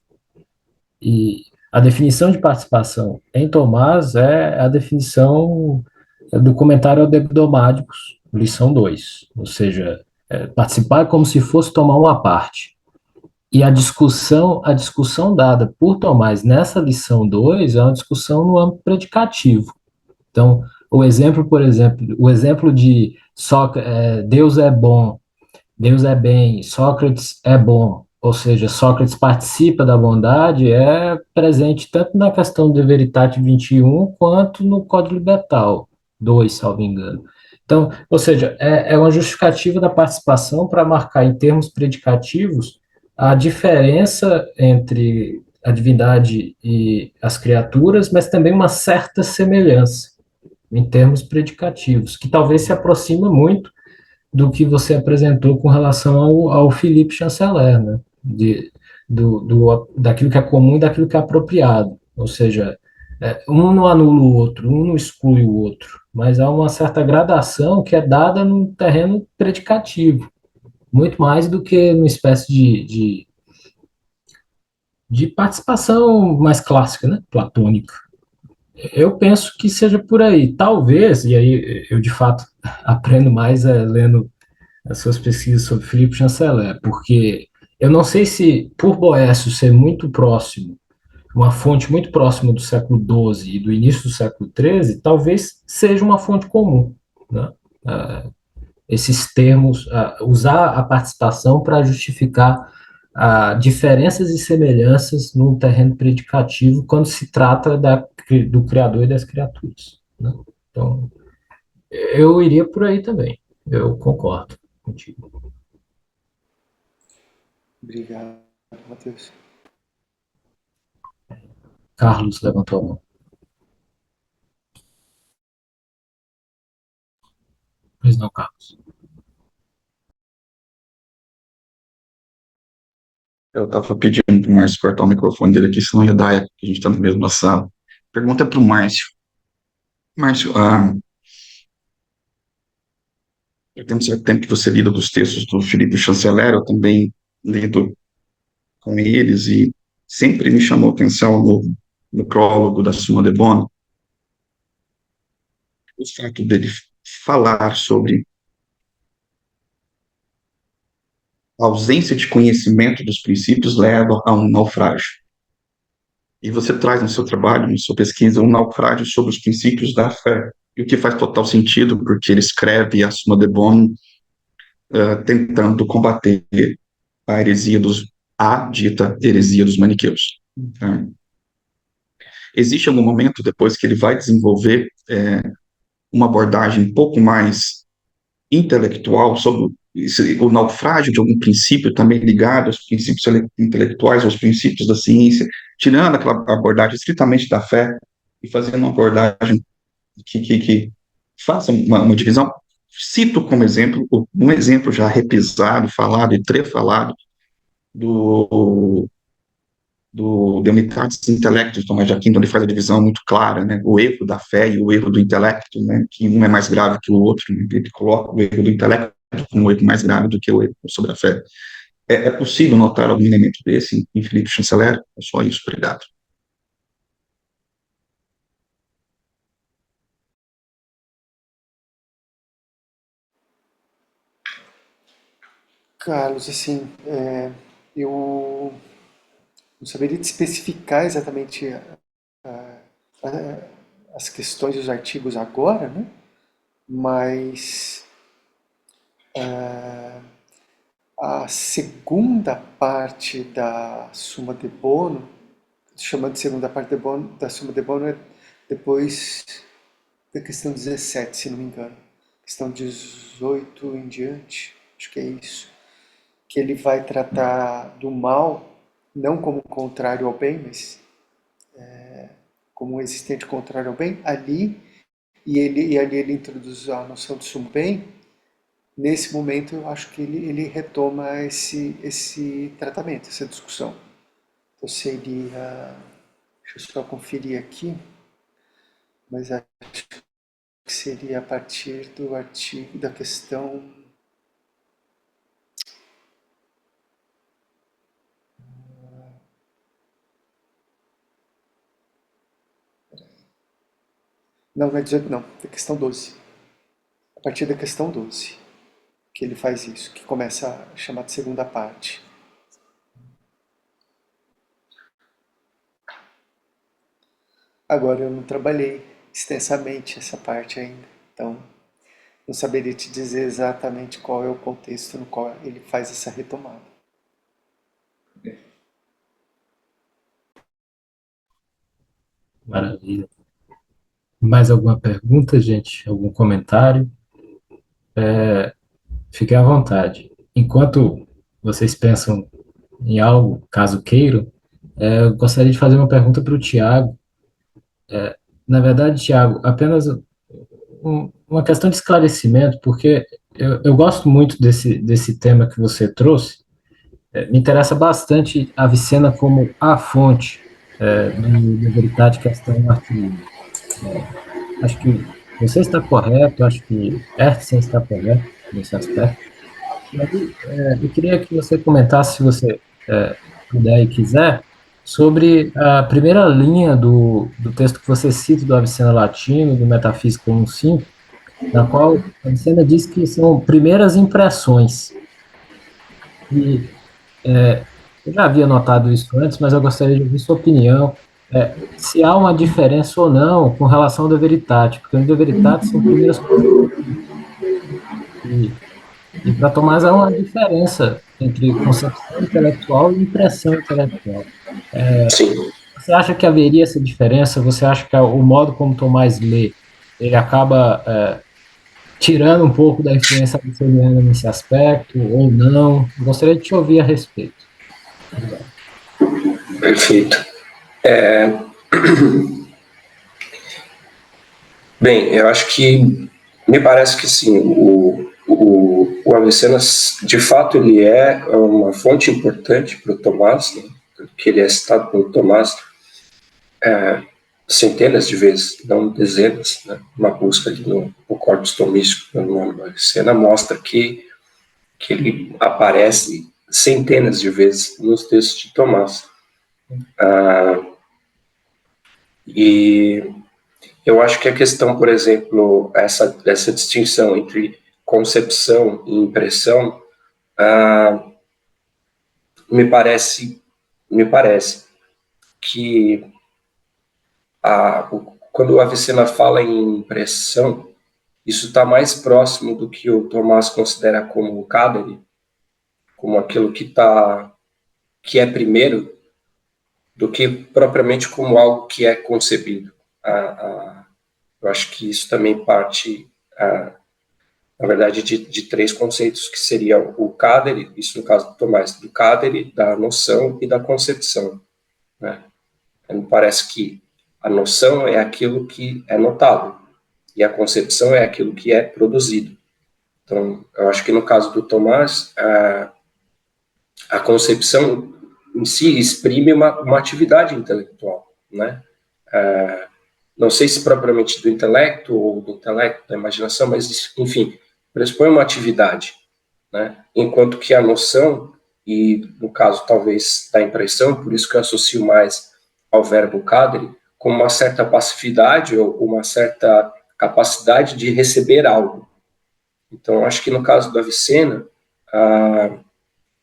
E a definição de participação em Tomás é a definição do comentário ao Debdomáticos, lição 2, ou seja, participar como se fosse tomar uma parte. E a discussão dada por Tomás nessa lição 2 é uma discussão no âmbito predicativo. Então, o exemplo de Deus é bom, Deus é bem, Sócrates é bom, ou seja, Sócrates participa da bondade, é presente tanto na questão de Veritate 21 quanto no Código Libertal 2, salvo engano. Então, ou seja, é uma justificativa da participação para marcar em termos predicativos a diferença entre a divindade e as criaturas, mas também uma certa semelhança em termos predicativos, que talvez se aproxima muito do que você apresentou com relação ao Philippe Chanceler, né? Daquilo que é comum e daquilo que é apropriado. Ou seja, um não anula o outro, um não exclui o outro, mas há uma certa gradação que é dada no terreno predicativo, muito mais do que uma espécie de participação mais clássica, né? Platônica. Eu penso que seja por aí. Talvez, e aí eu de fato aprendo mais lendo as suas pesquisas sobre Philippe Chanceler, porque eu não sei se, por Boécio ser muito próximo, uma fonte muito próxima do século XII e do início do século XIII, talvez seja uma fonte comum, né? Esses termos, usar a participação para justificar diferenças e semelhanças no terreno predicativo quando se trata do Criador e das criaturas, né? Então, eu iria por aí também, eu concordo contigo. Obrigado. Matheus. Carlos levantou a mão. Pois não, Carlos. Eu estava pedindo para o Márcio cortar o microfone dele aqui, senão ia dar eco, que a gente está na mesma sala. Pergunta para o Márcio. Márcio, tem um certo tempo que você lida dos textos do Felipe Chanceler, eu também lido com eles, e sempre me chamou a atenção no prólogo da Suma de Bono, o fato dele falar sobre a ausência de conhecimento dos princípios leva a um naufrágio. E você traz no seu trabalho, na sua pesquisa, um naufrágio sobre os princípios da fé, e o que faz total sentido, porque ele escreve a Suma de Bono tentando combater a dita heresia dos maniqueus. Existe algum momento depois que ele vai desenvolver uma abordagem um pouco mais intelectual sobre o naufrágio de algum princípio também ligado aos princípios intelectuais, aos princípios da ciência, tirando aquela abordagem estritamente da fé e fazendo uma abordagem que faça uma divisão. Cito como exemplo, um exemplo já repisado, falado e trefalado do Demitatis Intellectus, Tomás de Aquino, onde faz a divisão muito clara, né, o erro da fé e o erro do intelecto, né, que um é mais grave que o outro, né, ele coloca o erro do intelecto como um erro mais grave do que o erro sobre a fé. É possível notar algum elemento desse em Felipe Chanceler? É só isso, obrigado. Carlos, assim, eu não saberia te especificar exatamente as questões dos artigos agora, né? Mas a segunda parte da Suma de Bono, chamando de segunda parte da Suma de Bono, é depois da questão 17, se não me engano. Questão 18 em diante, acho que é isso. Que ele vai tratar do mal, não como contrário ao bem, mas como um existente contrário ao bem, ali, e ali ele introduz a noção de sumo bem. Nesse momento, eu acho que ele retoma esse tratamento, essa discussão. Então seria, deixa eu só conferir aqui, mas acho que seria a partir do artigo, da questão... Não, não é 18 não, da questão 12. A partir da questão 12, que ele faz isso, que começa a chamar de segunda parte. Agora, eu não trabalhei extensamente essa parte ainda, então não saberia te dizer exatamente qual é o contexto no qual ele faz essa retomada. Maravilha. Mais alguma pergunta, gente? Algum comentário? Fiquem à vontade. Enquanto vocês pensam em algo, caso queiram, eu gostaria de fazer uma pergunta para o Tiago. Na verdade, Tiago, apenas uma questão de esclarecimento, porque eu gosto muito desse tema que você trouxe. Me interessa bastante a Avicena como a fonte do Veritate Questão Arqueína. Acho que você está correto, acho que Hertzen está correto nesse aspecto. E aí, eu queria que você comentasse, se você puder e quiser, sobre a primeira linha do texto que você cita do Avicena Latino, do Metafísica 1.5, na qual a Avicena diz que são primeiras impressões. E eu já havia notado isso antes, mas eu gostaria de ouvir sua opinião, se há uma diferença ou não com relação ao De Veritate, porque no De Veritate são primeiras e para Tomás há uma diferença entre concepção intelectual e impressão intelectual. Sim. Você acha que haveria essa diferença? Você acha que o modo como Tomás lê, ele acaba tirando um pouco da influência abissiniana nesse aspecto, ou não? Gostaria de te ouvir a respeito. Perfeito. Bem, eu acho que me parece que sim, o Avicennas, de fato, ele é uma fonte importante para o Tomás, né? Que ele é citado pelo Tomás centenas de vezes, não dezenas, né? Uma busca ali no corpus tomístico, no nome do Avicenna, mostra que ele aparece centenas de vezes nos textos de Tomás. E eu acho que a questão, por exemplo, essa distinção entre concepção e impressão, me parece que quando o Avicenna fala em impressão, isso está mais próximo do que o Tomás considera como o Cadere, como aquilo que é primeiro, do que propriamente como algo que é concebido. Eu acho que isso também parte, na verdade, de três conceitos, que seria o Cadere, isso no caso do Tomás, do Cadere, da noção e da concepção, né? Me parece que a noção é aquilo que é notado e a concepção é aquilo que é produzido. Então, eu acho que no caso do Tomás, a concepção em si exprime uma atividade intelectual, né? Não sei se propriamente do intelecto ou do intelecto, da imaginação, mas, enfim, pressupõe uma atividade, né? Enquanto que a noção, e no caso talvez da impressão, por isso que eu associo mais ao verbo cadere, com uma certa passividade ou uma certa capacidade de receber algo. Então, acho que no caso do Avicenna,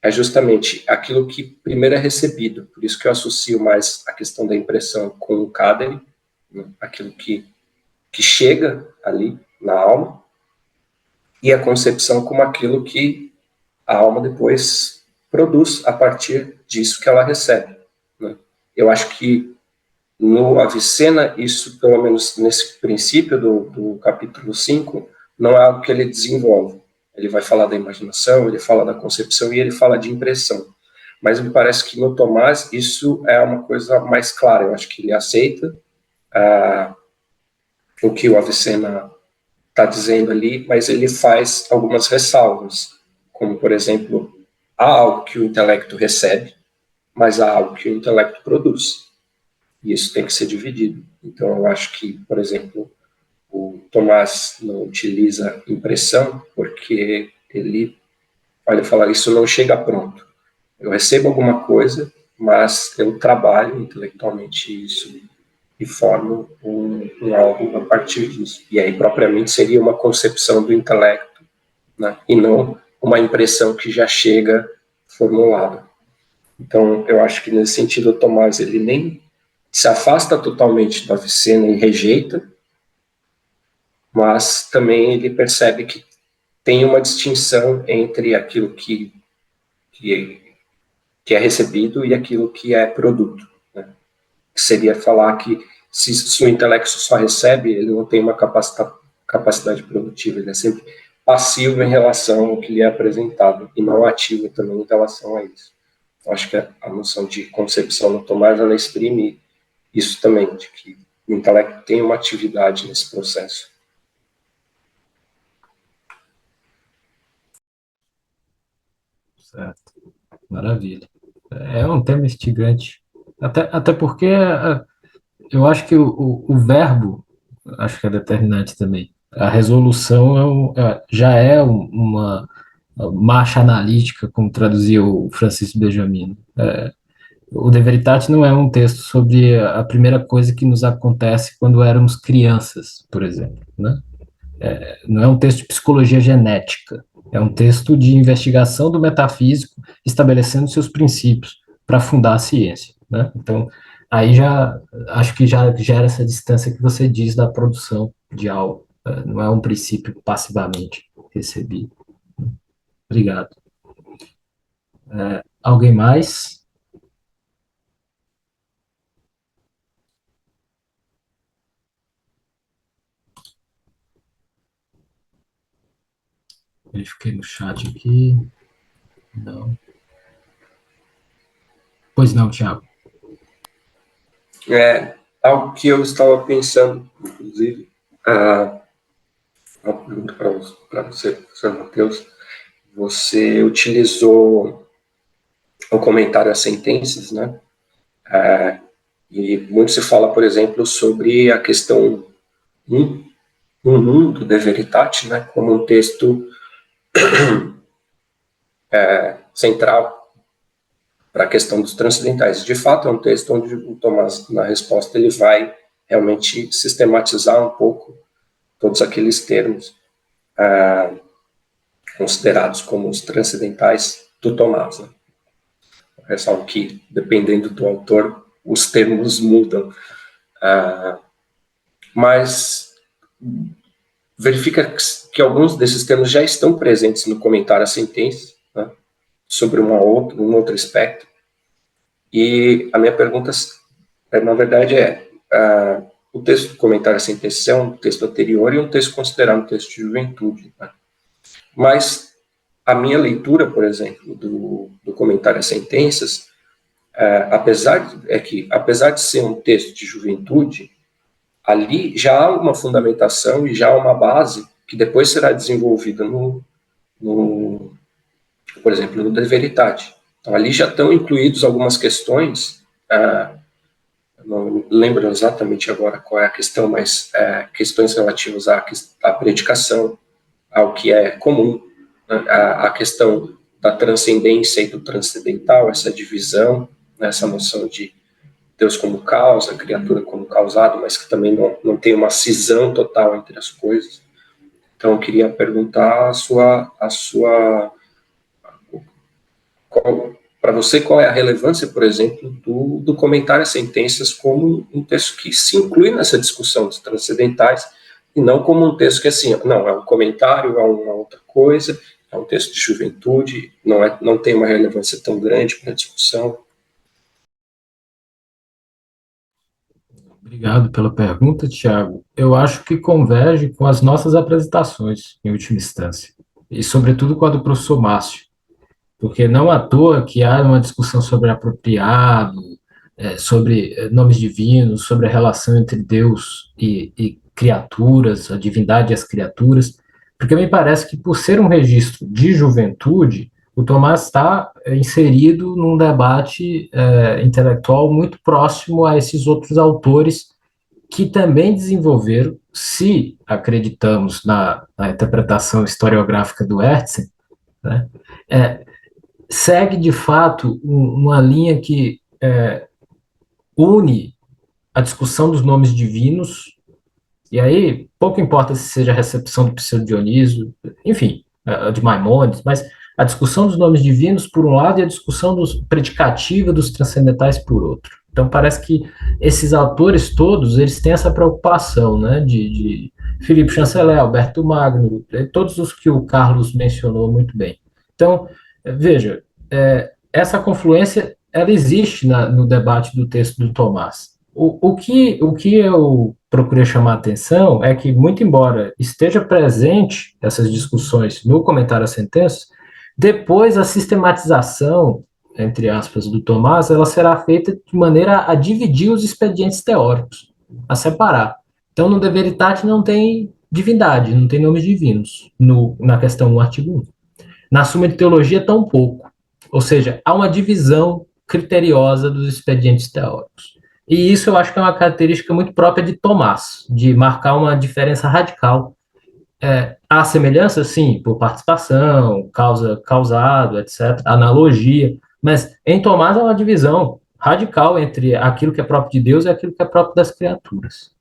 é justamente aquilo que primeiro é recebido. Por isso que eu associo mais a questão da impressão com o cadere, né? Aquilo que chega ali na alma, e a concepção como aquilo que a alma depois produz a partir disso que ela recebe, né? Eu acho que no Avicenna, isso, pelo menos nesse princípio do capítulo 5, não é algo que ele desenvolve. Ele vai falar da imaginação, ele fala da concepção e ele fala de impressão. Mas me parece que no Tomás isso é uma coisa mais clara. Eu acho que ele aceita o que o Avicenna está dizendo ali, mas ele faz algumas ressalvas, como, por exemplo, há algo que o intelecto recebe, mas há algo que o intelecto produz. E isso tem que ser dividido. Então, eu acho que, por exemplo, o Tomás não utiliza impressão porque ele vai falar isso não chega pronto. Eu recebo alguma coisa, mas eu trabalho intelectualmente isso e formo um algo a partir disso. E aí, propriamente, seria uma concepção do intelecto, né? E não uma impressão que já chega formulada. Então, eu acho que nesse sentido, o Tomás ele nem se afasta totalmente da Avicenna e rejeita, mas também ele percebe que tem uma distinção entre aquilo que, que é recebido e aquilo que é produto, né? Que seria falar que se o intelecto só recebe, ele não tem uma capacidade produtiva, ele é sempre passivo em relação ao que lhe é apresentado e não ativo também em relação a isso. Eu acho que a noção de concepção no Tomás, ela exprime isso também, de que o intelecto tem uma atividade nesse processo. Certo. Maravilha. É um tema instigante. Até porque eu acho que o verbo, acho que é determinante também. A resolução já é uma marcha analítica, como traduzia o Francis Benjamin. O De Veritate não é um texto sobre a primeira coisa que nos acontece quando éramos crianças, por exemplo, né? Não é um texto de psicologia genética, é um texto de investigação do metafísico, estabelecendo seus princípios para fundar a ciência, né? Então, aí já acho que já gera essa distância que você diz da produção de algo, não é um princípio passivamente recebido. Obrigado. Alguém mais? Verifiquei no chat aqui. Não. Pois não, Tiago. Algo que eu estava pensando, inclusive, uma pergunta para você, professor Matheus. Você utilizou o comentário às sentenças, né? E muito se fala, por exemplo, sobre a questão 1 do De Veritate, né, como um texto central para a questão dos transcendentais. De fato, é um texto onde o Tomás, na resposta, ele vai realmente sistematizar um pouco todos aqueles termos considerados como os transcendentais do Tomás. Né? Ressalvo que, dependendo do autor, os termos mudam. Mas verifica que alguns desses termos já estão presentes no comentário à sentença, né, sobre um outro aspecto. E a minha pergunta, na verdade, o texto do comentário à sentença é um texto anterior e um texto considerado um texto de juventude. Né? Mas a minha leitura, por exemplo, do comentário às sentenças, apesar de ser um texto de juventude, ali já há uma fundamentação e já há uma base que depois será desenvolvida por exemplo, no De Veritate. Então, ali já estão incluídos algumas questões, não lembro exatamente agora qual é a questão, mas questões relativas à predicação, ao que é comum, né, a questão da transcendência e do transcendental, essa divisão, né, essa noção de Deus como causa, a criatura como causado, mas que também não tem uma cisão total entre as coisas. Então, eu queria perguntar para você, qual é a relevância, por exemplo, do comentário às sentenças como um texto que se inclui nessa discussão dos transcendentais, e não como um texto que, assim, não, é um comentário, é uma outra coisa, é um texto de juventude, não tem uma relevância tão grande para a discussão. Obrigado pela pergunta, Tiago. Eu acho que converge com as nossas apresentações, em última instância, e sobretudo com a do professor Márcio, porque não à toa que há uma discussão sobre apropriado, sobre nomes divinos, sobre a relação entre Deus e criaturas, a divindade e as criaturas, porque me parece que por ser um registro de juventude, o Tomás está inserido num debate intelectual muito próximo a esses outros autores que também desenvolveram, se acreditamos na interpretação historiográfica do Hertzen, né, segue de fato uma linha que une a discussão dos nomes divinos, e aí pouco importa se seja a recepção do Pseudo-Dionísio, enfim, de Maimônides, mas a discussão dos nomes divinos por um lado e a discussão predicativa dos transcendentais por outro. Então parece que esses autores todos, eles têm essa preocupação, né, de Filipe Chanceler, Alberto Magno, todos os que o Carlos mencionou muito bem. Então, veja, essa confluência, ela existe no debate do texto do Tomás. O que eu procurei chamar a atenção é que, muito embora esteja presente essas discussões no comentário às sentenças, depois a sistematização, entre aspas, do Tomás, ela será feita de maneira a dividir os expedientes teóricos, a separar. Então, no De Veritate não tem divindade, não tem nomes divinos, na questão 1, artigo 1. Na Suma de Teologia, tampouco. Ou seja, há uma divisão criteriosa dos expedientes teóricos. E isso eu acho que é uma característica muito própria de Tomás, de marcar uma diferença radical. Há semelhança, sim, por participação, causado, etc., analogia, mas em Tomás há uma divisão radical entre aquilo que é próprio de Deus e aquilo que é próprio das criaturas.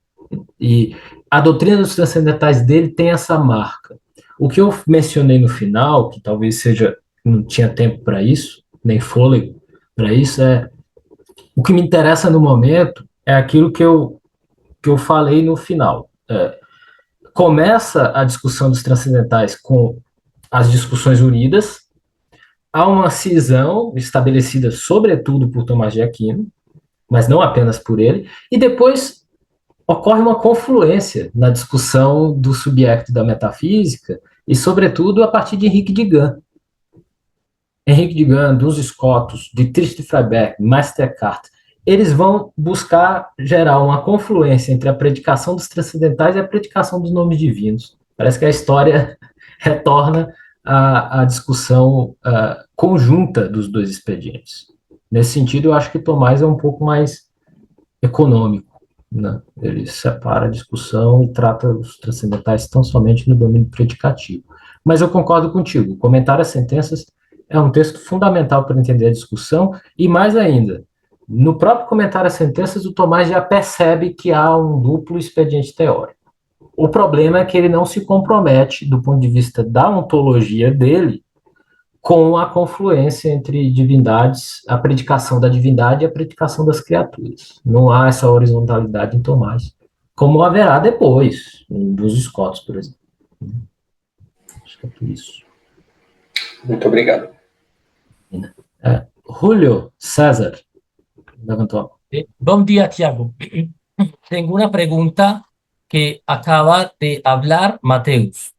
E a doutrina dos transcendentais dele tem essa marca. O que eu mencionei no final, que talvez não tinha tempo para isso, nem fôlego para isso, o que me interessa no momento é aquilo que eu falei no final. Começa a discussão dos transcendentais com as discussões unidas, há uma cisão estabelecida sobretudo por Tomás de Aquino, mas não apenas por ele, e depois ocorre uma confluência na discussão do subjecto da metafísica, e sobretudo a partir de Henrique de Gand. Henrique de Gand, dos escotos, de Dietrich de Freiberg, Meister-Eckhart, eles vão buscar gerar uma confluência entre a predicação dos transcendentais e a predicação dos nomes divinos. Parece que a história retorna à discussão conjunta dos dois expedientes. Nesse sentido, eu acho que Tomás é um pouco mais econômico, né? Ele separa a discussão e trata os transcendentais tão somente no domínio predicativo. Mas eu concordo contigo, o comentário às sentenças é um texto fundamental para entender a discussão, e mais ainda, no próprio comentário às sentenças, o Tomás já percebe que há um duplo expediente teórico. O problema é que ele não se compromete, do ponto de vista da ontologia dele, com a confluência entre divindades, a predicação da divindade e a predicação das criaturas. Não há essa horizontalidade em Tomás, como haverá depois, dos escotos, por exemplo. Acho que é por isso. Muito obrigado. Julio César levantou. Buen día, Tiago. Tengo una pregunta que acaba de hablar Mateus.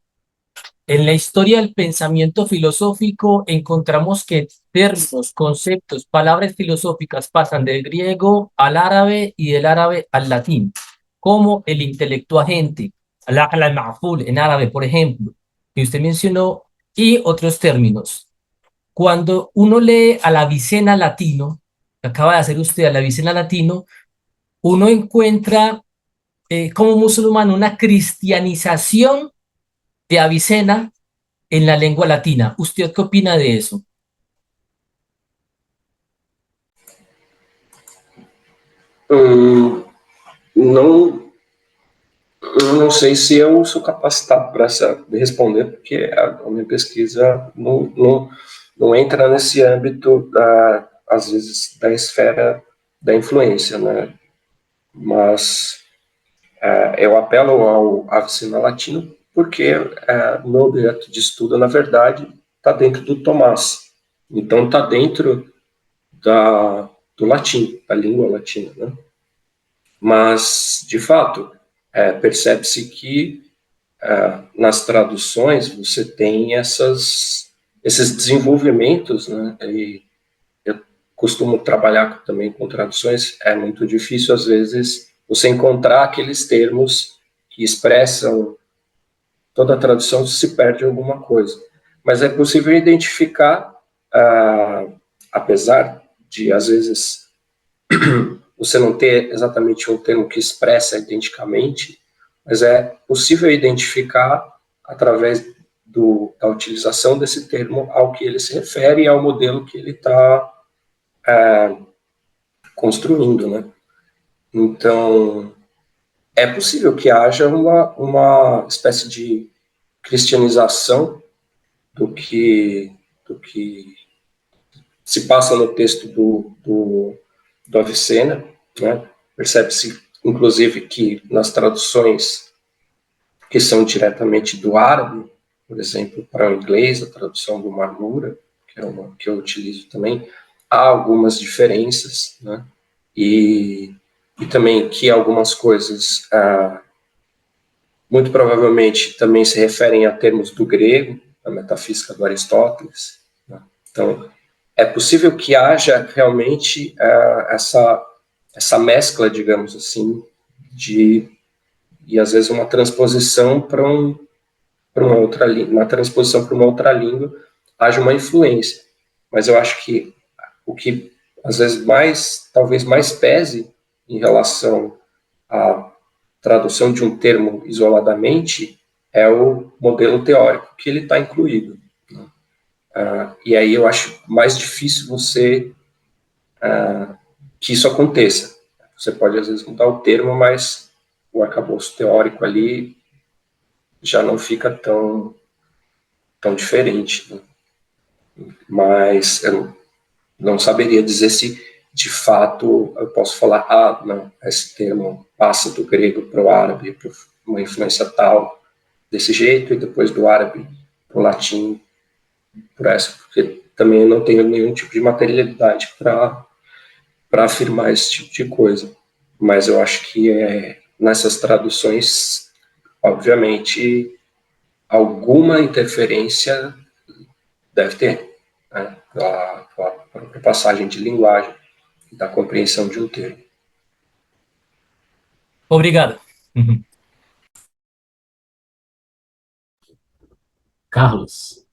En la historia del pensamiento filosófico encontramos que términos, conceptos, palabras filosóficas pasan del griego al árabe y del árabe al latín, como el intelectuagente, al-aql al-ma'qul en árabe, por ejemplo, que usted mencionó, y otros términos. Cuando uno lee a la Avicena latino, que acaba de hacer usted a la Avicena latino, uno encuentra como musulmán una cristianización de Avicena en la lengua latina. ¿Usted qué opina de eso? Não, eu não sei se eu sou capacitado para responder, porque a minha pesquisa não entra nesse âmbito, às vezes, da esfera da influência, né? Mas eu apelo ao Avicena latino porque o meu objeto de estudo, na verdade, está dentro do Tomás. Então, está dentro do latim, da língua latina, né? Mas, de fato, percebe-se que nas traduções você tem esses desenvolvimentos, né? E eu costumo trabalhar também com traduções, é muito difícil, às vezes, você encontrar aqueles termos que expressam toda a tradução, se perde alguma coisa. Mas é possível identificar, apesar de, às vezes, você não ter exatamente um termo que expressa identicamente, mas é possível identificar através da utilização desse termo ao que ele se refere e ao modelo que ele está construindo, né? Então, é possível que haja uma espécie de cristianização do que se passa no texto do Avicena, né? Percebe-se, inclusive, que nas traduções que são diretamente do árabe, por exemplo, para o inglês, a tradução do Marmura, que é uma que eu utilizo também, há algumas diferenças, né? E também que algumas coisas muito provavelmente também se referem a termos do grego, da metafísica do Aristóteles, né? Então, é possível que haja realmente essa mescla, digamos assim, e às vezes uma transposição para uma outra língua, na transposição para uma outra língua, haja uma influência. Mas eu acho que o que às vezes talvez mais pese em relação à tradução de um termo isoladamente é o modelo teórico que ele está incluído, né? E aí eu acho mais difícil que isso aconteça. Você pode às vezes mudar o termo, mas o arcabouço teórico ali já não fica tão diferente, né? Mas eu não saberia dizer se, de fato, eu posso falar, não, esse termo passa do grego para o árabe, por uma influência tal, desse jeito, e depois do árabe para o latim, por essa, porque também eu não tenho nenhum tipo de materialidade para afirmar esse tipo de coisa. Mas eu acho que nessas traduções, obviamente, alguma interferência deve ter, né? da própria passagem de linguagem e da compreensão de um termo. Obrigado. Carlos.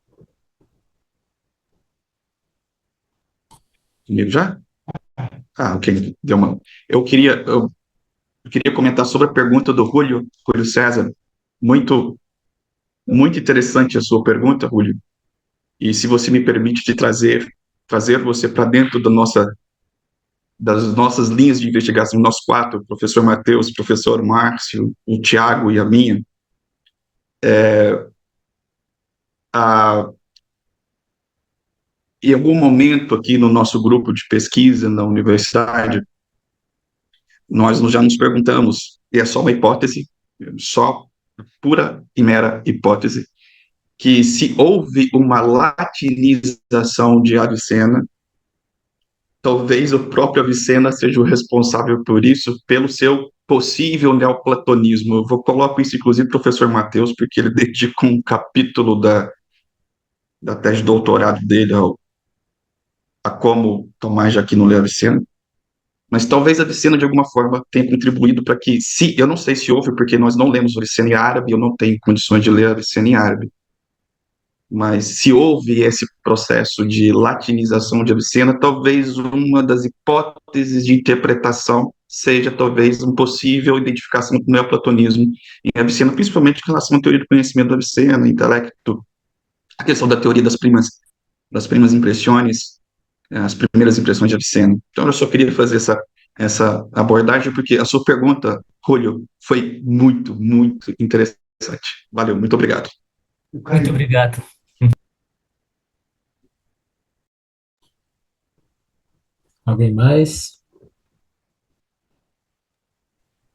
Comigo já? Ah, ok. Deu uma. Eu queria comentar sobre a pergunta do Julio César. Muito, muito interessante a sua pergunta, Julio. E se você me permite te trazer você para dentro das nossas linhas de investigação, nós quatro, o professor Matheus, o professor Márcio, o Tiago e a minha, a, em algum momento aqui no nosso grupo de pesquisa na universidade, nós já nos perguntamos, e é só uma hipótese, só pura e mera hipótese, que se houve uma latinização de Avicena, talvez o próprio Avicena seja o responsável por isso, pelo seu possível neoplatonismo. Eu coloco isso, inclusive, para o professor Matheus, porque ele dedica um capítulo da tese de doutorado dele a como Tomás de Aquino lê Avicena. Mas talvez a Avicena, de alguma forma, tenha contribuído para que, se eu não sei se houve, porque nós não lemos Avicena em árabe, eu não tenho condições de ler Avicena em árabe, mas se houve esse processo de latinização de Avicena, talvez uma das hipóteses de interpretação seja talvez uma possível identificação do neoplatonismo em Avicena, principalmente em relação à teoria do conhecimento da Avicena, intelecto, a questão da teoria das primas impressões, as primeiras impressões de Avicena. Então, eu só queria fazer essa abordagem, porque a sua pergunta, Julio, foi muito, muito interessante. Valeu, muito obrigado. Muito obrigado. Alguém mais?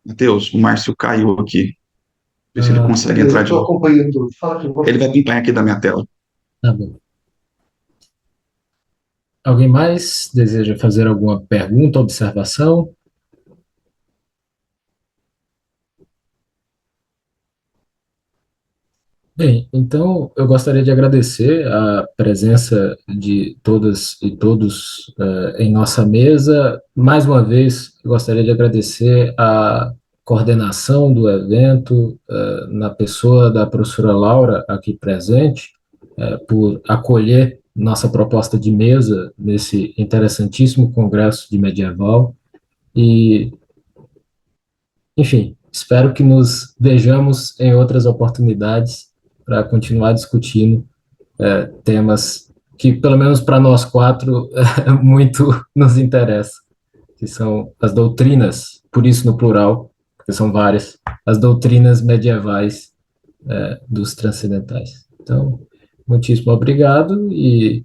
Matheus, o Márcio caiu aqui. Ver se ele consegue entrar de novo. acompanhando. Ele vai acompanhar aqui da minha tela. Tá bom. Alguém mais deseja fazer alguma pergunta, observação? Bem, então eu gostaria de agradecer a presença de todas e todos em nossa mesa. Mais uma vez, eu gostaria de agradecer a coordenação do evento, na pessoa da professora Laura, aqui presente, por acolher nossa proposta de mesa nesse interessantíssimo congresso de medieval. E, enfim, espero que nos vejamos em outras oportunidades para continuar discutindo temas que, pelo menos para nós quatro, muito nos interessam, que são as doutrinas, por isso no plural, porque são várias, as doutrinas medievais dos transcendentais. Então, muitíssimo obrigado e